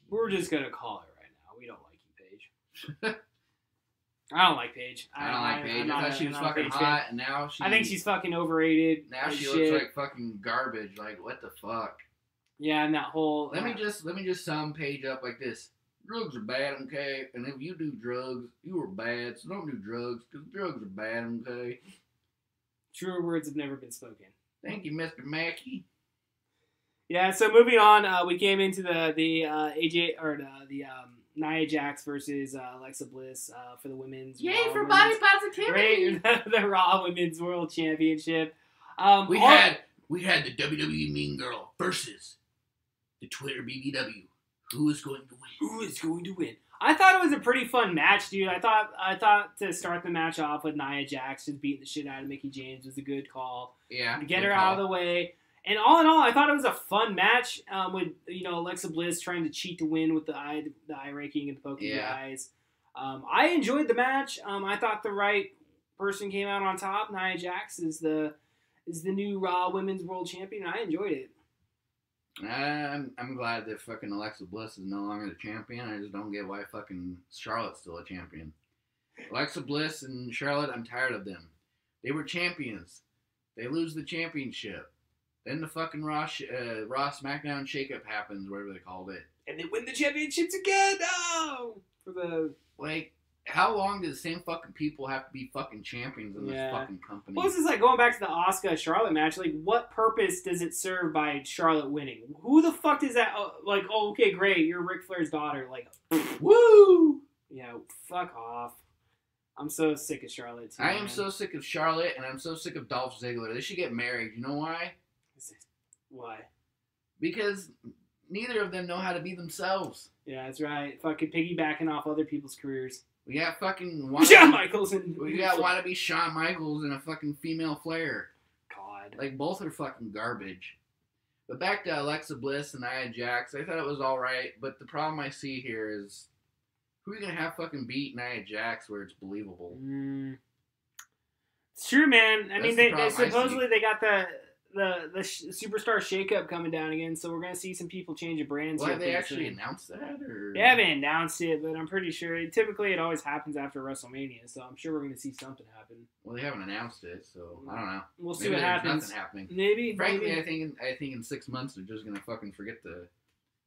We're just going to call it right now. We don't like you, Paige. I don't like Paige. I don't like Paige. I thought she was fucking hot, and now I think she's fucking overrated. Now she looks like fucking garbage. Like, what the fuck? Yeah, and that whole... Let me just sum Paige up like this. Drugs are bad, okay? And if you do drugs, you are bad, so don't do drugs, because drugs are bad, okay? Truer words have never been spoken. Thank you, Mr. Mackey. Yeah, so moving on, we came into the Nia Jax versus Alexa Bliss for the women's. Yay for body positivity! The Raw Women's World Championship. We had the WWE Mean Girl versus the Twitter BBW. Who is going to win? I thought it was a pretty fun match, dude. I thought to start the match off with Nia Jax just beating the shit out of Mickie James was a good call. Yeah. To get her out of the way. And all in all, I thought it was a fun match with Alexa Bliss trying to cheat to win with the eye raking and the poking of the eyes. I enjoyed the match. I thought the right person came out on top. Nia Jax is the new Raw Women's World Champion. I enjoyed it. I'm glad that fucking Alexa Bliss is no longer the champion. I just don't get why fucking Charlotte's still a champion. Alexa Bliss and Charlotte, I'm tired of them. They were champions. They lose the championship. Then the fucking Raw SmackDown shakeup happens, whatever they called it. And they win the championships again! Oh! For the... Like, how long do the same fucking people have to be fucking champions in this fucking company? Well, this is like going back to the Asuka-Charlotte match. Like, what purpose does it serve by Charlotte winning? Who the fuck is that? Oh, okay, great, you're Ric Flair's daughter. Like, woo! Yeah, fuck off. I'm so sick of Charlotte, too. I am so sick of Charlotte, and I'm so sick of Dolph Ziggler. They should get married. You know why? Why? Because neither of them know how to be themselves. Yeah, that's right. Fucking piggybacking off other people's careers. We got fucking Shawn Michaels and... We got wannabe Shawn Michaels and a fucking female Flair. God. Like, both are fucking garbage. But back to Alexa Bliss and Nia Jax. I thought it was alright, but the problem I see here is... Who are you going to have fucking beat Nia Jax where it's believable? It's true, man. I mean, they supposedly they got the superstar shakeup coming down again, so we're going to see some people change of brands. Well, have they actually announced that? Or? They haven't announced it, but I'm pretty sure. Typically, it always happens after WrestleMania, so I'm sure we're going to see something happen. Well, they haven't announced it, so I don't know. We'll see what happens. Nothing happening. Maybe. Frankly, I think in 6 months they're just going to fucking forget the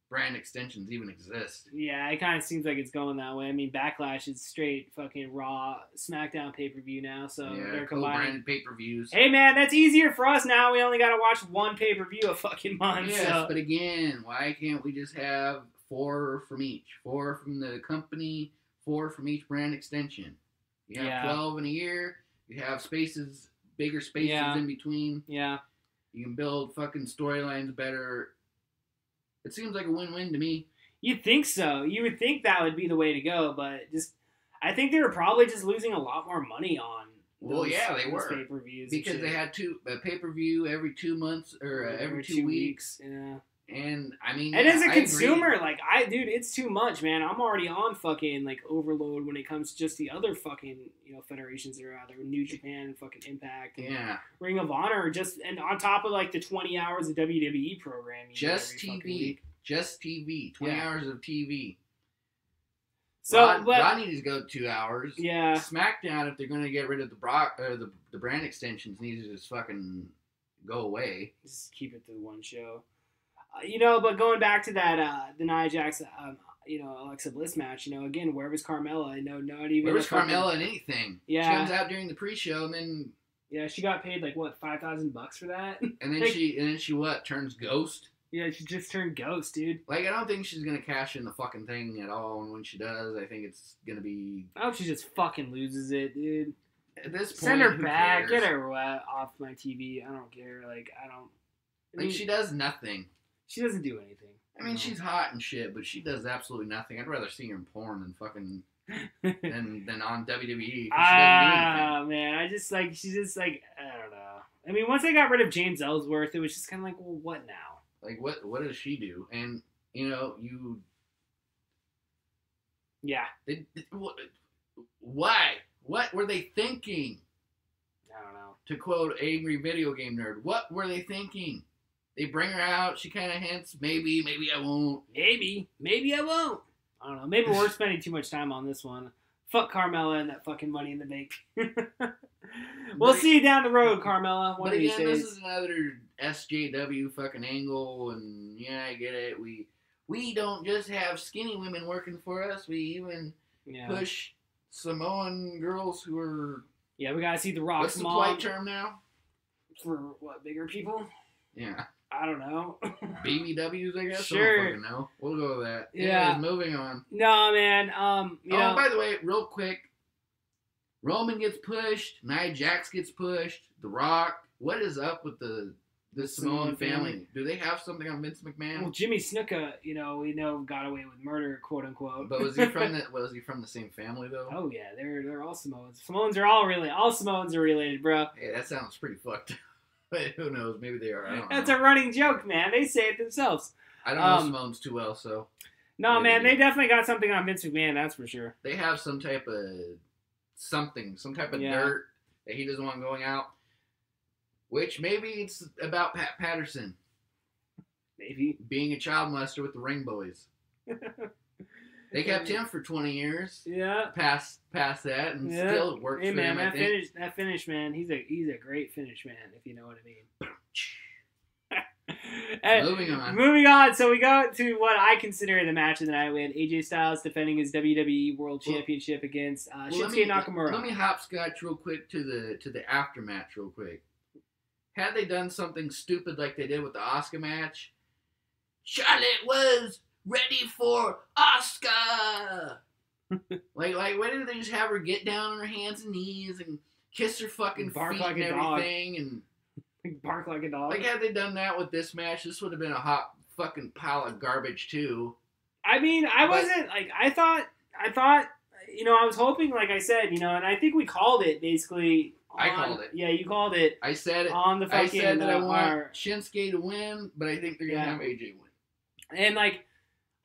brand extensions even exist. Yeah, it kind of seems like it's going that way. I mean, Backlash is straight fucking Raw SmackDown pay-per-view now, so they're combining branded pay-per-views. Hey man, that's easier for us now. We only got to watch one pay-per-view a fucking month. Yes, so. But again, why can't we just have 4 from each? 4 from the company, 4 from each brand extension. You have 12 in a year. You have bigger spaces in between. Yeah. You can build fucking storylines better. It seems like a win-win to me. You'd think so. You would think that would be the way to go, but I think they were probably just losing a lot more money on those they were. Pay-per-views. Because they had a pay-per-view every 2 months, or every 2 weeks. Yeah. And I mean, and yeah, as a I consumer, agree. like dude, it's too much, man. I'm already on fucking like overload when it comes to just the other fucking federations that are out there, New Japan, fucking Impact, and Yeah, Ring of Honor, and on top of like the 20 hours of WWE programming, just every fucking TV, week. just TV, 20 hours of TV. So, Rod needs to go 2 hours. Yeah. SmackDown, if they're going to get rid of the brand extensions, needs to just fucking go away. Just keep it to one show. But going back to that the Nia Jax, Alexa Bliss match, again, where was Carmella? Not even. Where was Carmella in anything? Yeah. She comes out during the pre-show and then. Yeah, she got paid like what, $5,000 for that. And then she what? Turns ghost. Yeah, she just turned ghost, dude. Like, I don't think she's gonna cash in the fucking thing at all. And when she does, I think it's gonna be. I hope she just fucking loses it, dude. At this point, send her who back. cares? Get her off my TV. I don't care. Like, I mean, she does nothing. She doesn't do anything. I mean, she's hot and shit, but she does absolutely nothing. I'd rather see her in porn than fucking than on WWE. Man, she's just like, I don't know. I mean, once they got rid of James Ellsworth, it was just kind of like, well, what now? Like, what does she do? And yeah. Why? What were they thinking? I don't know. To quote Angry Video Game Nerd, what were they thinking? They bring her out. She kind of hints, maybe I won't. Maybe I won't. I don't know. Maybe we're spending too much time on this one. Fuck Carmella and that fucking Money in the Bank. We'll see you down the road, Carmella. One of these days. This is another SJW fucking angle, and yeah, I get it. We don't just have skinny women working for us. We even push Samoan girls who are. Yeah, we gotta see the Rock's What's the mom. polite term now? For what, bigger people? Yeah. I don't know. BBWs, I guess. Sure. I don't fucking know. We'll go with that. Yeah. Anyways, moving on. No, man. By the way, real quick, Roman gets pushed. Nia Jax gets pushed. The Rock. What is up with the Samoan family? Do they have something on Vince McMahon? Well, Jimmy Snuka, we know got away with murder, quote unquote. But was he from the same family though? Oh yeah, they're all Samoans. Samoans are all Samoans are related, bro. Hey, that sounds pretty fucked up. Who knows? Maybe they are. I don't know. That's a running joke, man. They say it themselves. I don't know Samoans too well, so. No, man, they definitely got something on Vince McMahon. That's for sure. They have some type of dirt that he doesn't want going out. Which maybe it's about Pat Patterson. Maybe being a child molester with the Ring Boys. They kept him for 20 years. Yeah. Past that, and still it works for man, him. That finish, man. He's a great finish, man. If you know what I mean. Moving on. So we go to what I consider the match of the night. We had AJ Styles defending his WWE World Championship against Shinsuke Nakamura. Let me hopscotch real quick to the aftermatch real quick. Had they done something stupid like they did with the Asuka match, Charlotte was ready for Asuka. like why didn't they just have her get down on her hands and knees and kiss her fucking feet like and everything and bark like a dog? Like, had they done that with this match, this would have been a hot fucking pile of garbage too. I mean, I thought, I was hoping, like I said, and I think we called it basically. I called it. Yeah, you called it. I said it. On the fucking, I said that I want Shinsuke to win, but I think they're going to have AJ win. And,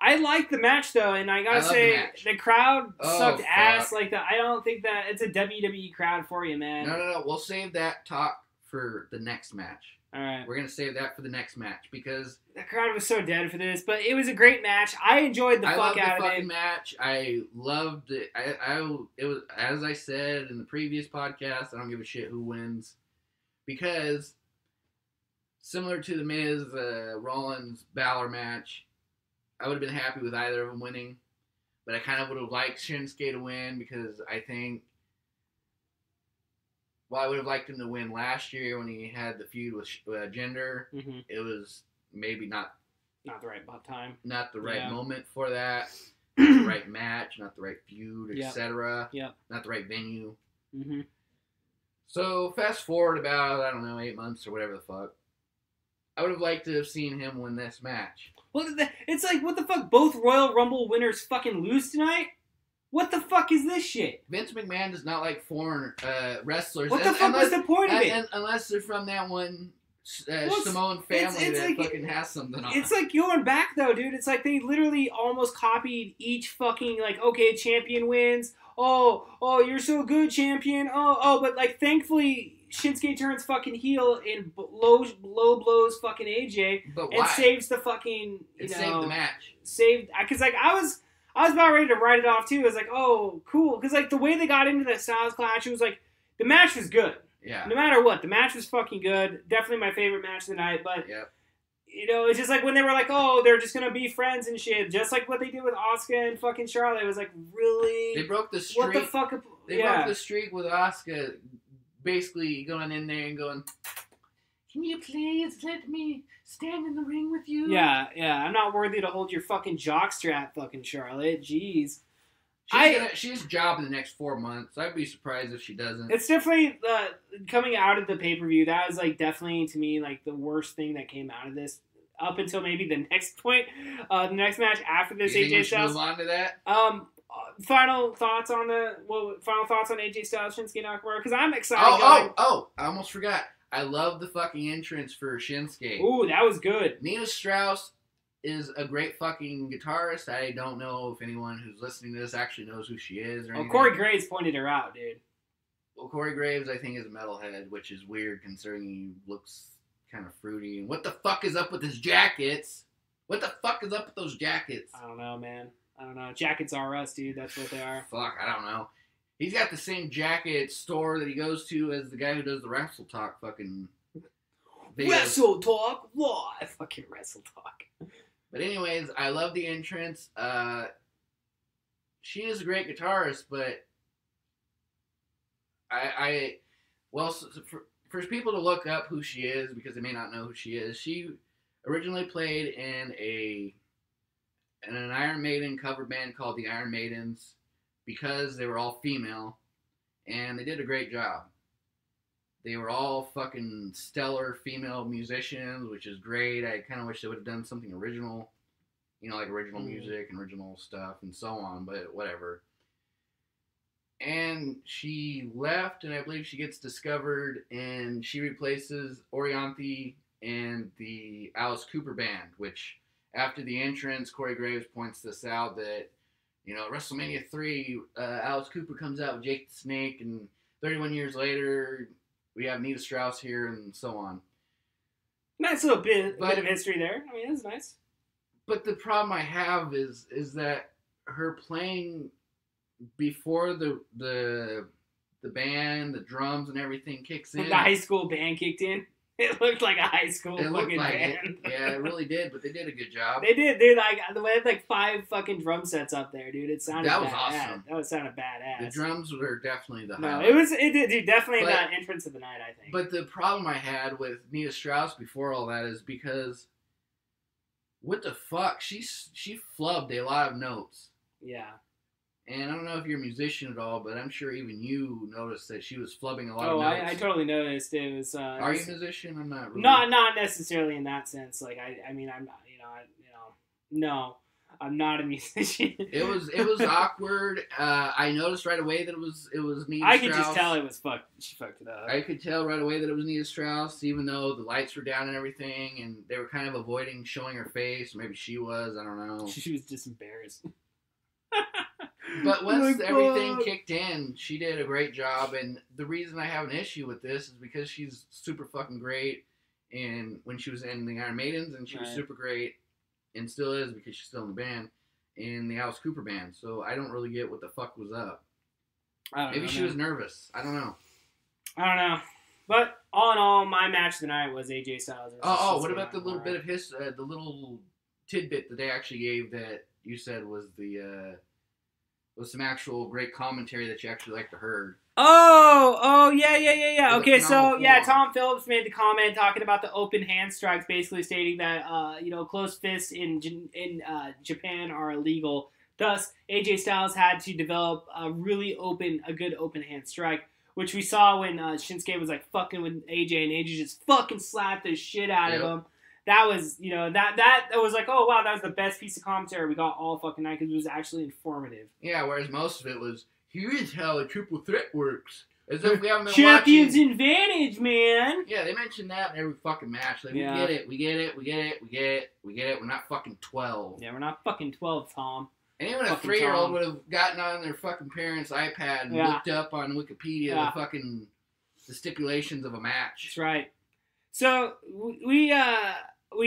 I like the match, though, and I got to say, the crowd sucked ass. I don't think that it's a WWE crowd for you, man. No. We'll save that talk for the next match. All right. We're going to save that for the next match because the crowd was so dead for this, but it was a great match. I enjoyed the fuck out of it. I loved the fucking match. I loved it. It was, as I said in the previous podcast, I don't give a shit who wins because similar to the Miz Rollins Balor match, I would have been happy with either of them winning, but I kind of would have liked Shinsuke to win because I think. Well, I would have liked him to win last year when he had the feud with Jinder. Mm-hmm. It was maybe not the right time, not the right moment for that, not the right match, not the right feud, etc. Yep. Not the right venue. Mm-hmm. So fast forward about 8 months or whatever the fuck. I would have liked to have seen him win this match. Well, it's like, what the fuck? Both Royal Rumble winners fucking lose tonight? What the fuck is this shit? Vince McMahon does not like foreign wrestlers. What the fuck was the point of it? Unless they're from that one Samoan family it's that like, fucking has something on. It's like going back though, dude. It's like they literally almost copied each fucking like, okay, champion wins. Oh, you're so good, champion. But like thankfully Shinsuke turns fucking heel and low blows fucking AJ and saves the fucking saved the match. Because like I was about ready to write it off too. I was like, oh, cool, because like the way they got into the Styles Clash, it was like the match was good. Yeah. No matter what, the match was fucking good. Definitely my favorite match of the night. But, you know, it's just like when they were like, oh, they're just going to be friends and shit. Just like what they did with Asuka and fucking Charlotte. It was like, really? They broke the streak. What the fuck? They broke the streak with Asuka basically going in there and going, can you please let me stand in the ring with you? Yeah. I'm not worthy to hold your fucking jockstrap, fucking Charlotte. Jeez. She's job in the next 4 months. I'd be surprised if she doesn't. It's definitely coming out of the pay-per-view. That was like definitely to me like the worst thing that came out of this. Up until maybe the next point, the next match after this. You think AJ we should Styles. move on to that? Final thoughts on AJ Styles Shinsuke Nakamura, because I'm excited. I almost forgot. I love the fucking entrance for Shinsuke. Ooh, that was good. Nina Strauss is a great fucking guitarist. I don't know if anyone who's listening to this actually knows who she is or anything. Corey Graves pointed her out, dude. Well, Corey Graves, I think, is a metalhead, which is weird considering he looks kind of fruity. And what the fuck is up with his jackets? What the fuck is up with those jackets? I don't know, man. I don't know. Jackets are us, dude. That's what they are. Fuck, I don't know. He's got the same jacket store that he goes to as the guy who does the Wrestle Talk fucking videos. Wrestle Talk Live. Fucking Wrestle Talk. But anyways, I love the entrance. She is a great guitarist, but for people to look up who she is because they may not know who she is, she originally played in an Iron Maiden cover band called the Iron Maidens because they were all female, and they did a great job. They were all fucking stellar female musicians, which is great. I kind of wish they would have done something original, you know, like original music and original stuff and so on, but whatever. And she left, and I believe she gets discovered, and she replaces Orianthi and the Alice Cooper band, which after the entrance, Corey Graves points this out that, you know, WrestleMania 3, Alice Cooper comes out with Jake the Snake, and 31 years later, we have Nita Strauss here, and so on. Nice little bit of history there. I mean, it's nice. But the problem I have is that her playing before the band, the drums, and everything kicks in. The high school band kicked in. It looked like a high school fucking band. Yeah, it really did, but they did a good job. They did, dude. Like, they had like 5 fucking drum sets up there, dude. It sounded that was badass. awesome. That sounded badass. The drums were definitely the highlight. highlight. It did, dude, definitely that entrance of the night, I think. But the problem I had with Nita Strauss before all that is because, what the fuck? She flubbed a lot of notes. Yeah. And I don't know if you're a musician at all, but I'm sure even you noticed that she was flubbing a lot of notes. notes. I totally noticed. It was. Are you a musician? I'm not really. Not necessarily in that sense. Like I mean, I'm not. No, I'm not a musician. It was awkward. I noticed right away that it was Nita Strauss. I could just tell it was fucked. She fucked it up. I could tell right away that it was Nita Strauss, even though the lights were down and everything, and they were kind of avoiding showing her face. Maybe she was. I don't know. She was just embarrassed. But once everything kicked in, she did a great job, and the reason I have an issue with this is because she's super fucking great when she was in the Iron Maidens, and she was super great, and still is because she's still in the band, in the Alice Cooper band, so I don't really get what the fuck was up. Maybe she was nervous. I don't know. But all in all, my match tonight was AJ Styles. What about the little bit of the little tidbit that they actually gave that you said was was some actual great commentary that you actually like to heard? Yeah. Okay, so Tom Phillips made the comment talking about the open hand strikes, basically stating that closed fists in Japan are illegal. Thus, AJ Styles had to develop a good open hand strike, which we saw when Shinsuke was like fucking with AJ, and AJ just fucking slapped the shit out of him. That was, that was like, oh, wow, that was the best piece of commentary we got all fucking night because it was actually informative. Yeah, whereas most of it was, here's how a triple threat works. As if we haven't been Champions watching. advantage, man. Yeah, they mention that in every fucking match. Like, Yeah. we get it, we get it, we get it, we get it, we get it. We're not fucking 12. Yeah, we're not fucking 12, Tom. And even a Fucking 3-year-old Tom. would have gotten on their fucking parents' iPad and Yeah. looked up on Wikipedia Yeah. the stipulations of a match. That's right. So we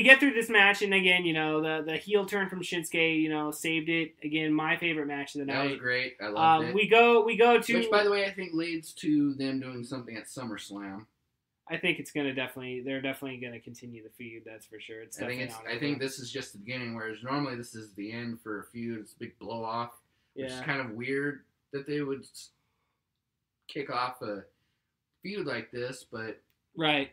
get through this match, and again, you know, the heel turn from Shinsuke, you know, saved it. Again, my favorite match of the That night. was great. I loved it. We go to. Which, by the way, I think leads to them doing something at SummerSlam. I think it's gonna they're definitely gonna continue the feud. That's for sure. I think this is just the beginning, whereas normally this is the end for a feud. It's a big blow off, which is kind of weird that they would kick off a feud like this. But right.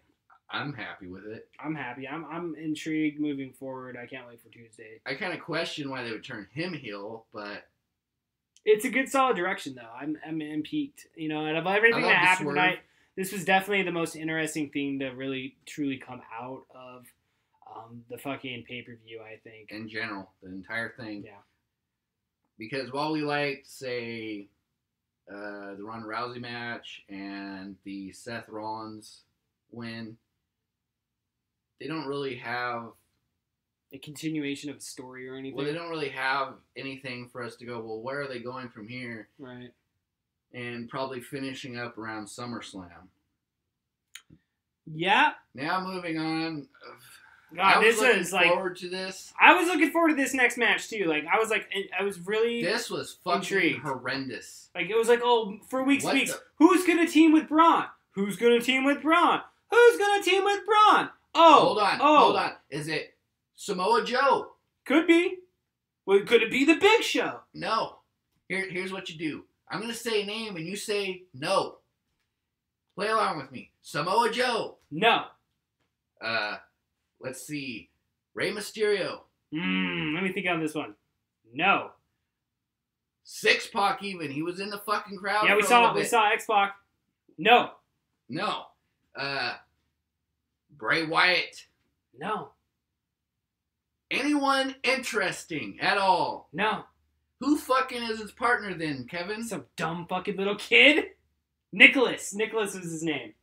I'm happy with it. I'm happy. I'm intrigued moving forward. I can't wait for Tuesday. I kind of question why they would turn him heel, but It's a good solid direction though. I'm peaked. You know, out of everything that happened tonight, this was definitely the most interesting thing to really truly come out of the fucking pay-per-view, I think. in general, the entire thing. Yeah. Because while we liked, say, the Ronda Rousey match and the Seth Rollins win, they don't really have A continuation of a story or anything. Well, they don't really have anything for us to go, well, where are they going from here? Right. And probably finishing up around SummerSlam. Yeah. Now moving on. God, this is like. forward to this. I was looking forward to this next match too. Like I was really. This was fucking intrigued. horrendous. Like it was like, oh, for weeks, What weeks. the- Who's gonna team with Braun? Who's gonna team with Braun? Who's gonna team with Braun? Oh, Hold on. Is it Samoa Joe? Could be. Well, could it be the Big Show? No. Here's what you do. I'm going to say a name and you say no. Play along with me. Samoa Joe. No. Let's see. Rey Mysterio. Let me think on this one. No. Six Pac even. He was in the fucking crowd. Yeah, we for a saw little bit. X-Pac. No. No. Bray Wyatt. No. Anyone interesting at all? No. Who fucking is his partner then, Kevin? Some dumb fucking little kid. Nicholas. Nicholas was his name.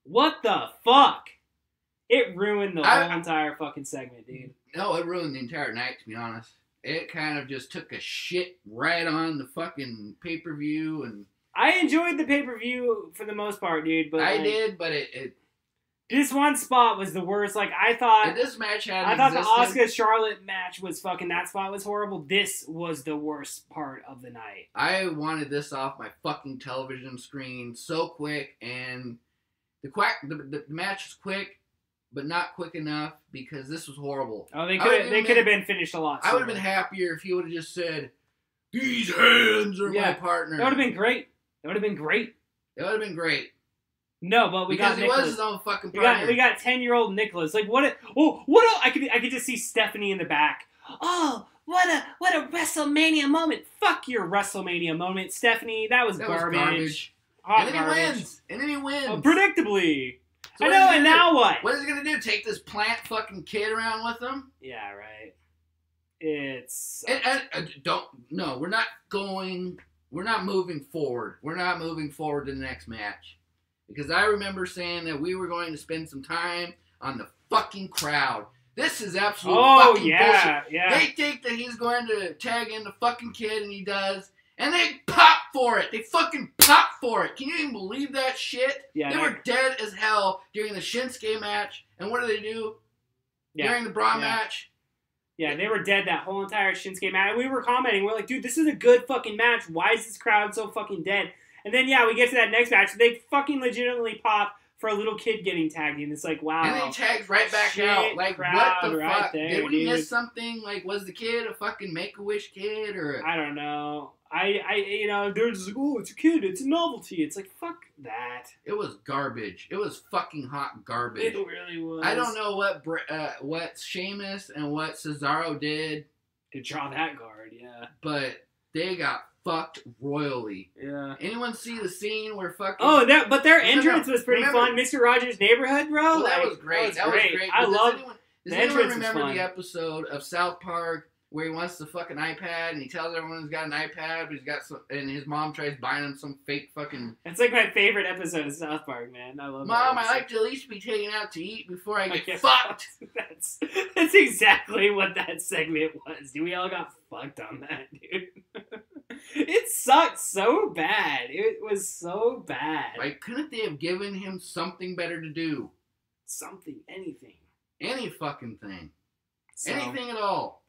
What the fuck? It ruined the whole entire fucking segment, dude. No, it ruined the entire night, to be honest. It kind of just took a shit right on the fucking pay-per-view. And I enjoyed the pay-per-view for the most part, dude. But I like, did, but it this one spot was the worst. Like I thought. this match had I thought existed, the Asuka Charlotte match was fucking. That spot was horrible. This was the worst part of the night. I wanted this off my fucking television screen so quick, and the match was quick, but not quick enough because this was horrible. Oh, they could have been finished a lot sooner. I would have been happier if he would have just said, "These hands are my partner." That would have been great. That would have been great. It would have been great. No, but we because got he Nicholas. was his own fucking partner. We got 10-year-old Nicholas. Like what? I could just see Stephanie in the back. Oh, what a WrestleMania moment! Fuck your WrestleMania moment, Stephanie. That was garbage. Hot And then garbage. he wins. And then he wins. Oh, predictably. So I know. And now what? What is he gonna do? Take this plant fucking kid around with him? Yeah, right. It's we're not moving forward. We're not moving forward to the next match. Because I remember saying that we were going to spend some time on the fucking crowd. This is absolute fucking bullshit. Yeah. They think that he's going to tag in the fucking kid, and he does. And they pop for it. They fucking pop for it. Can you even believe that shit? Yeah, they were dead as hell during the Shinsuke match. And what do they do? During the Braun match? Yeah, they were dead that whole entire Shinsuke match. We were commenting. We're like, dude, this is a good fucking match. Why is this crowd so fucking dead? And then, we get to that next match. They fucking legitimately pop for a little kid getting tagged in. It's like, wow. And then he tags right back out. Like, crowd what the right fuck? there, Did we dude. miss something? Like, was the kid a fucking Make-A-Wish kid? Or I don't know. They're just like, oh, it's a kid. It's a novelty. It's like, fuck that. It was garbage. It was fucking hot garbage. It really was. I don't know what Sheamus and what Cesaro did. To draw that guard, yeah. But they got fucked royally. Yeah. Anyone see the scene where fucking... Oh, but their entrance was pretty remember- fun. Mr. Rogers' Neighborhood, bro. Well, that was great. That was great. I Does love anyone the remember entrance was fun. the episode of South Park where he wants the fucking iPad and he tells everyone he's got an iPad, but he's got some, and his mom tries buying him some fake fucking. It's like my favorite episode of South Park, man. I love. Mom, that I like to at least be taken out to eat before I get fucked. That's exactly what that segment was. Dude, we all got fucked on that, dude. It sucked so bad. It was so bad. Like, couldn't they have given him something better to do? Something, anything. Any fucking thing. So, Anything at all.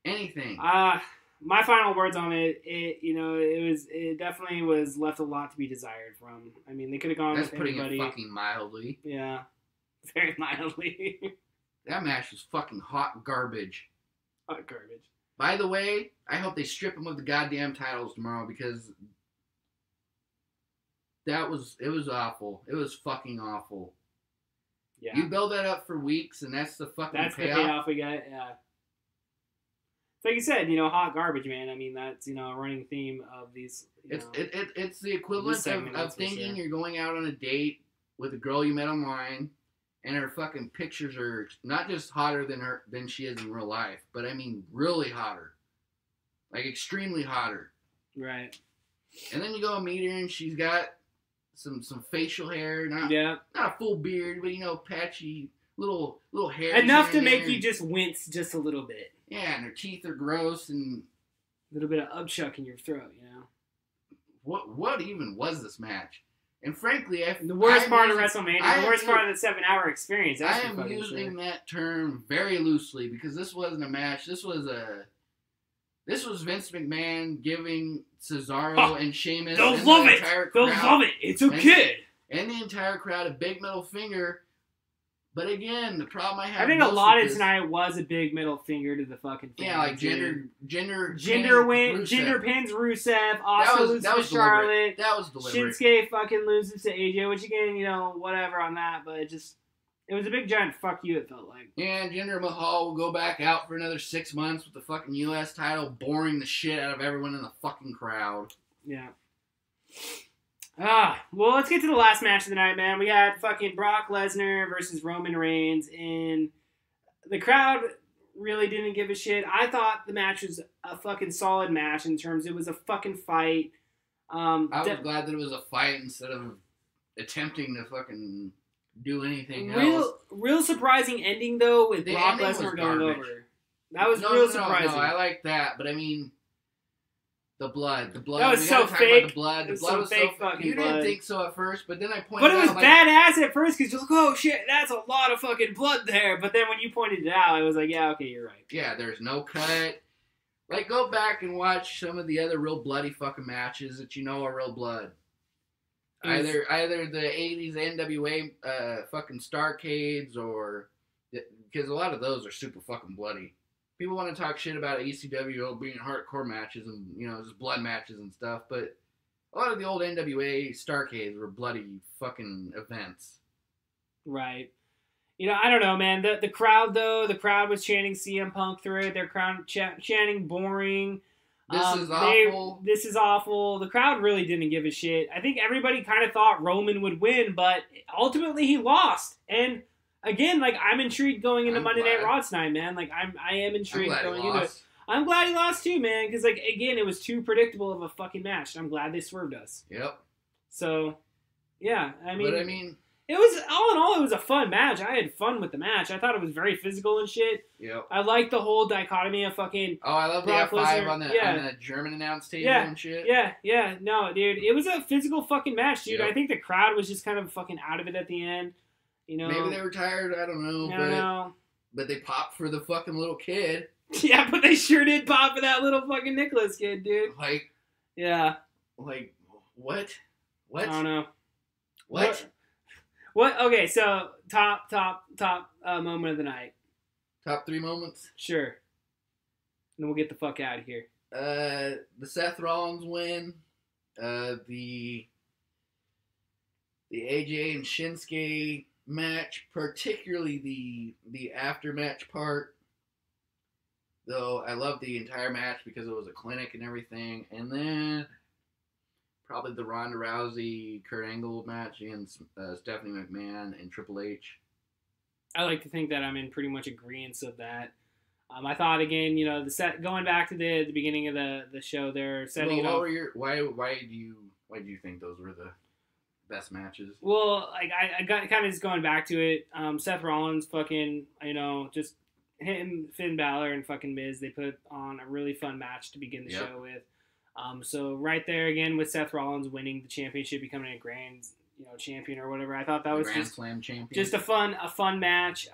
Anything. My final words on it, it definitely was left a lot to be desired from. I mean, they could have gone That's with putting anybody. it fucking mildly. Yeah. Very mildly. That match was fucking hot garbage. Hot garbage. By the way, I hope they strip him of the goddamn titles tomorrow because it was awful. It was fucking awful. Yeah. You build that up for weeks and that's the fucking That's payoff. the payoff we got, yeah. Like you said, hot garbage, man. I mean, that's, a running theme of these. It's the equivalent of thinking you're going out on a date with a girl you met online and her fucking pictures are not just hotter than she is in real life, but I mean really hotter. Like extremely hotter. Right. And then you go and meet her and she's got some facial hair, not a full beard, but patchy little hair. Enough to make you just wince just a little bit. Yeah, and her teeth are gross and a little bit of upchuck in your throat, What even was this match? And frankly, the worst part of WrestleMania, the worst part of the 7-hour experience. I am using that term very loosely because this wasn't a match. This was Vince McMahon giving Cesaro and Sheamus They'll love it. They'll love it. It's a kid. And the entire crowd a big middle finger. But again, the problem I have. I think a lot of tonight was a big middle finger to the fucking fans. Yeah, like gender pins Rusev. Asuka loses to Charlotte. That was deliberate. Shinsuke fucking loses to AJ, which again, whatever on that, but it was a big giant fuck you. It felt like. And Jinder Mahal will go back out for another 6 months with the fucking U.S. title, boring the shit out of everyone in the fucking crowd. Yeah. Well, let's get to the last match of the night, man. We had fucking Brock Lesnar versus Roman Reigns, and the crowd really didn't give a shit. I thought the match was a fucking solid match in terms it was a fucking fight. I was glad that it was a fight instead of attempting to fucking do anything else. Real surprising ending, though, with Brock Lesnar going over. That was real surprising. No, I like that, but I mean... The blood. That was so fake. The blood was was fake so fucking You blood. didn't think so at first, but then I pointed out. But it was badass at first because you're like, oh shit, that's a lot of fucking blood there. But then when you pointed it out, I was like, yeah, okay, you're right. Yeah, there's no cut. Like, go back and watch some of the other real bloody fucking matches that are real blood. Either the 80s NWA fucking Starcades or... Because a lot of those are super fucking bloody. People want to talk shit about ECW being hardcore matches and, just blood matches and stuff, but a lot of the old NWA Starcades were bloody fucking events. Right. I don't know, man. The crowd, though, was chanting CM Punk through it. Their crowd chanting boring. This is awful. This is awful. The crowd really didn't give a shit. I think everybody kind of thought Roman would win, but ultimately he lost. And... Again, I'm intrigued going into Monday Night Raw tonight, man. I am intrigued going into it. I'm glad he lost too, man, because, again, it was too predictable of a fucking match. I'm glad they swerved us. Yep. So, yeah, it was, all in all, it was a fun match. I had fun with the match. I thought it was very physical and shit. Yep. I liked the whole dichotomy of fucking... Oh, I love the F5 on the German announce table and shit. Yeah. No, dude, it was a physical fucking match, dude. Yep. I think the crowd was just kind of fucking out of it at the end. Maybe they were tired, I don't know. But they popped for the fucking little kid. Yeah, but they sure did pop for that little fucking Nicholas kid, dude. Yeah. What? I don't know. What? Okay, so top moment of the night. Top 3 moments? Sure. And then we'll get the fuck out of here. The Seth Rollins win. The AJ and Shinsuke match, particularly the after-match part. Though I love the entire match because it was a clinic and everything. And then probably the Ronda Rousey Kurt Angle match against Stephanie McMahon and Triple H. I like to think that I'm in pretty much agreement of that. I thought again, you know, going back to the beginning of the show, they're setting it up. Why do you think those were the best matches? Well, like I got kind of just going back to it. Seth Rollins, fucking, you know, just him, Finn Balor, and fucking Miz. They put on a really fun match to begin the show with. So right there again with Seth Rollins winning the championship, becoming a grand, you know, champion or whatever. I thought that was Grand Slam champion. Just a fun match.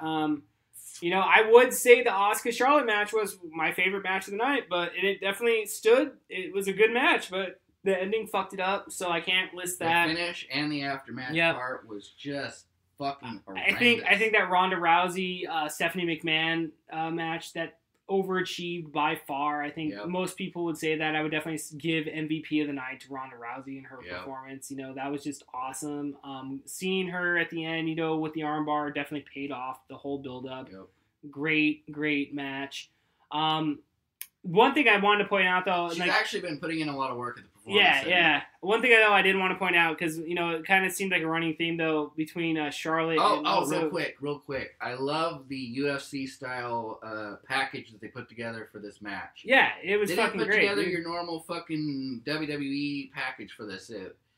You know, I would say the Asuka Charlotte match was my favorite match of the night, but it definitely stood. It was a good match, but the ending fucked it up, so I can't list that. The finish and the aftermatch part was just fucking horrendous. I think that Ronda Rousey, Stephanie McMahon match that overachieved by far. I think most people would say that. I would definitely give MVP of the night to Ronda Rousey and her performance. You know, that was just awesome. Seeing her at the end, you know, with the armbar definitely paid off the whole build-up. Great match. One thing I wanted to point out, though... She's actually been putting in a lot of work at the performance. Yeah. One thing, though, I did want to point out, because, you know, it kind of seemed like a running theme, though, between Charlotte and... Real quick. I love the UFC-style package that they put together for this match. Yeah, it was fucking great. They didn't put together your normal fucking WWE package for this.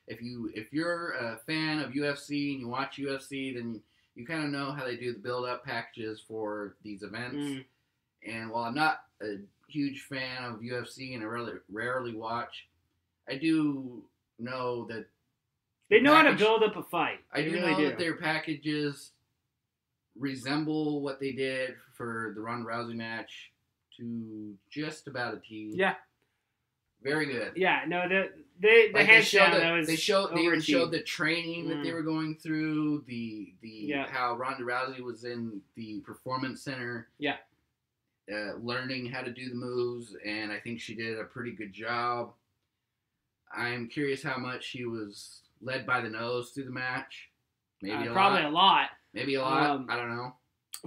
If you're a fan of UFC and you watch UFC, then you kind of know how they do the build-up packages for these events. And while I'm not a huge fan of UFC and I rarely watch, I do know that they know how to build up a fight. I do know that their packages resemble what they did for the Ronda Rousey match to just about a T. Yeah. Very good. Yeah, no, they even showed the training that they were going through, the how Ronda Rousey was in the performance center. Yeah. Learning how to do the moves, and I think she did a pretty good job. I'm curious how much she was led by the nose through the match. Maybe probably a lot. Maybe a lot. I don't know.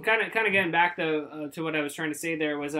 Kind of getting back though to what I was trying to say there was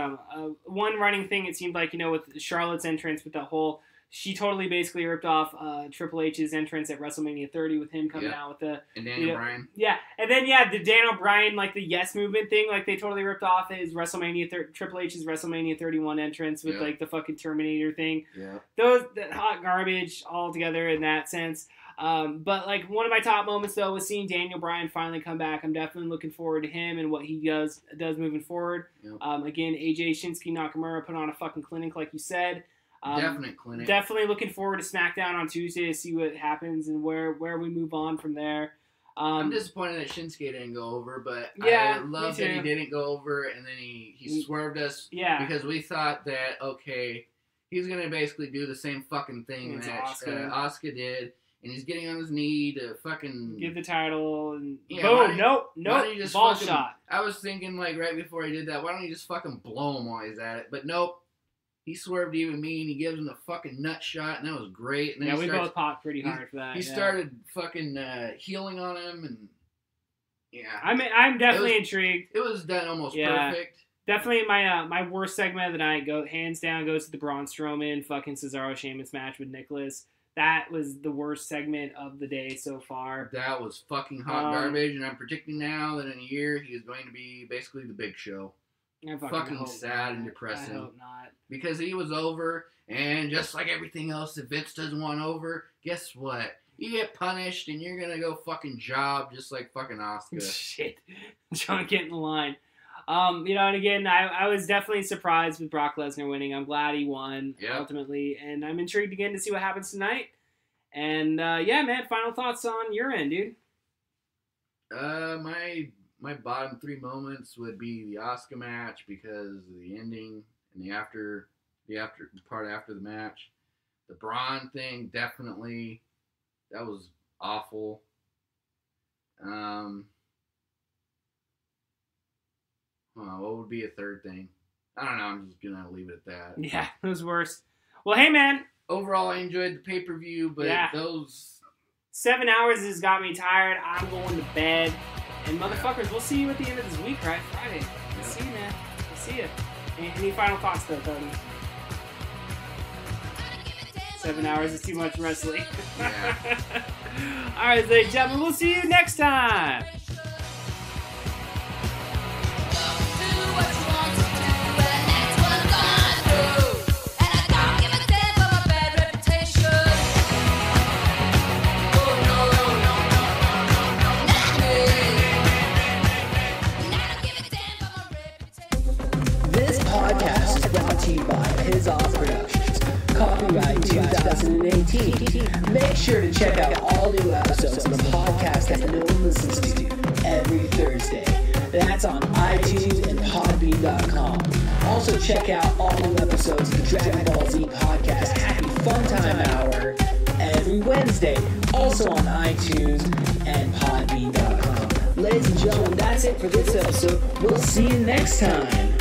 one running thing. It seemed like, you know, with Charlotte's entrance with the whole. She totally basically ripped off Triple H's entrance at WrestleMania 30 with him coming out with the... And Daniel Bryan. Yeah. And then, the Daniel Bryan, like, the yes movement thing, like, they totally ripped off his Triple H's WrestleMania 31 entrance with, like, the fucking Terminator thing. Yeah. That hot garbage altogether in that sense. But, like, one of my top moments, though, was seeing Daniel Bryan finally come back. I'm definitely looking forward to him and what he does moving forward. Yep. Again, AJ Shinsuke Nakamura put on a fucking clinic, like you said. Definite clinic. Definitely looking forward to SmackDown on Tuesday to see what happens and where we move on from there. I'm disappointed that Shinsuke didn't go over, but I love that he didn't go over and then he swerved us because we thought that, okay, he's going to basically do the same fucking thing that Asuka did, and he's getting on his knee to fucking... give the title, and boom, nope, ball shot. I was thinking, like, right before he did that, why don't you just fucking blow him while he's at it? But nope. He swerved even me, and he gives him the fucking nut shot, and that was great. And then we both popped pretty hard for that. He started fucking healing on him, and I'm definitely intrigued. It was done almost perfect. Definitely my worst segment of the night hands down goes to the Braun Strowman fucking Cesaro Sheamus match with Nicholas. That was the worst segment of the day so far. That was fucking hot garbage, and I'm predicting now that in a year he is going to be basically the Big Show. Fucking sad and depressing. I hope not. Because he was over, and just like everything else, if Vince doesn't want over, guess what? You get punished, and you're gonna go fucking job just like fucking Asuka. Shit. I'm trying to get in the line. You know, and again, I was definitely surprised with Brock Lesnar winning. I'm glad he won, ultimately, and I'm intrigued again to see what happens tonight. And, man, final thoughts on your end, dude? My bottom three moments would be the Asuka match because of the ending and the part after the match. The Braun thing, definitely, that was awful. What would be a third thing? I don't know. I'm just gonna leave it at that. Yeah, it was worse. Well, hey, man. Overall, I enjoyed the pay-per-view, but those 7 hours has got me tired. I'm going to bed. And motherfuckers, we'll see you at the end of this week, right? Friday. We'll see you, man. We'll see you. Any final thoughts, though, Cody? 7 hours is too much wrestling. Yeah. All right, ladies and gentlemen, we'll see you next time. Do what you want to do. Biz Off Productions. Copyright 2018. Make sure to check out all new episodes of the podcast that no one listens to every Thursday. That's on iTunes and Podbean.com. Also check out all new episodes of the Dragon Ball Z podcast Happy Fun Time Hour every Wednesday. Also on iTunes and Podbean.com. Ladies and gentlemen, that's it for this episode. We'll see you next time.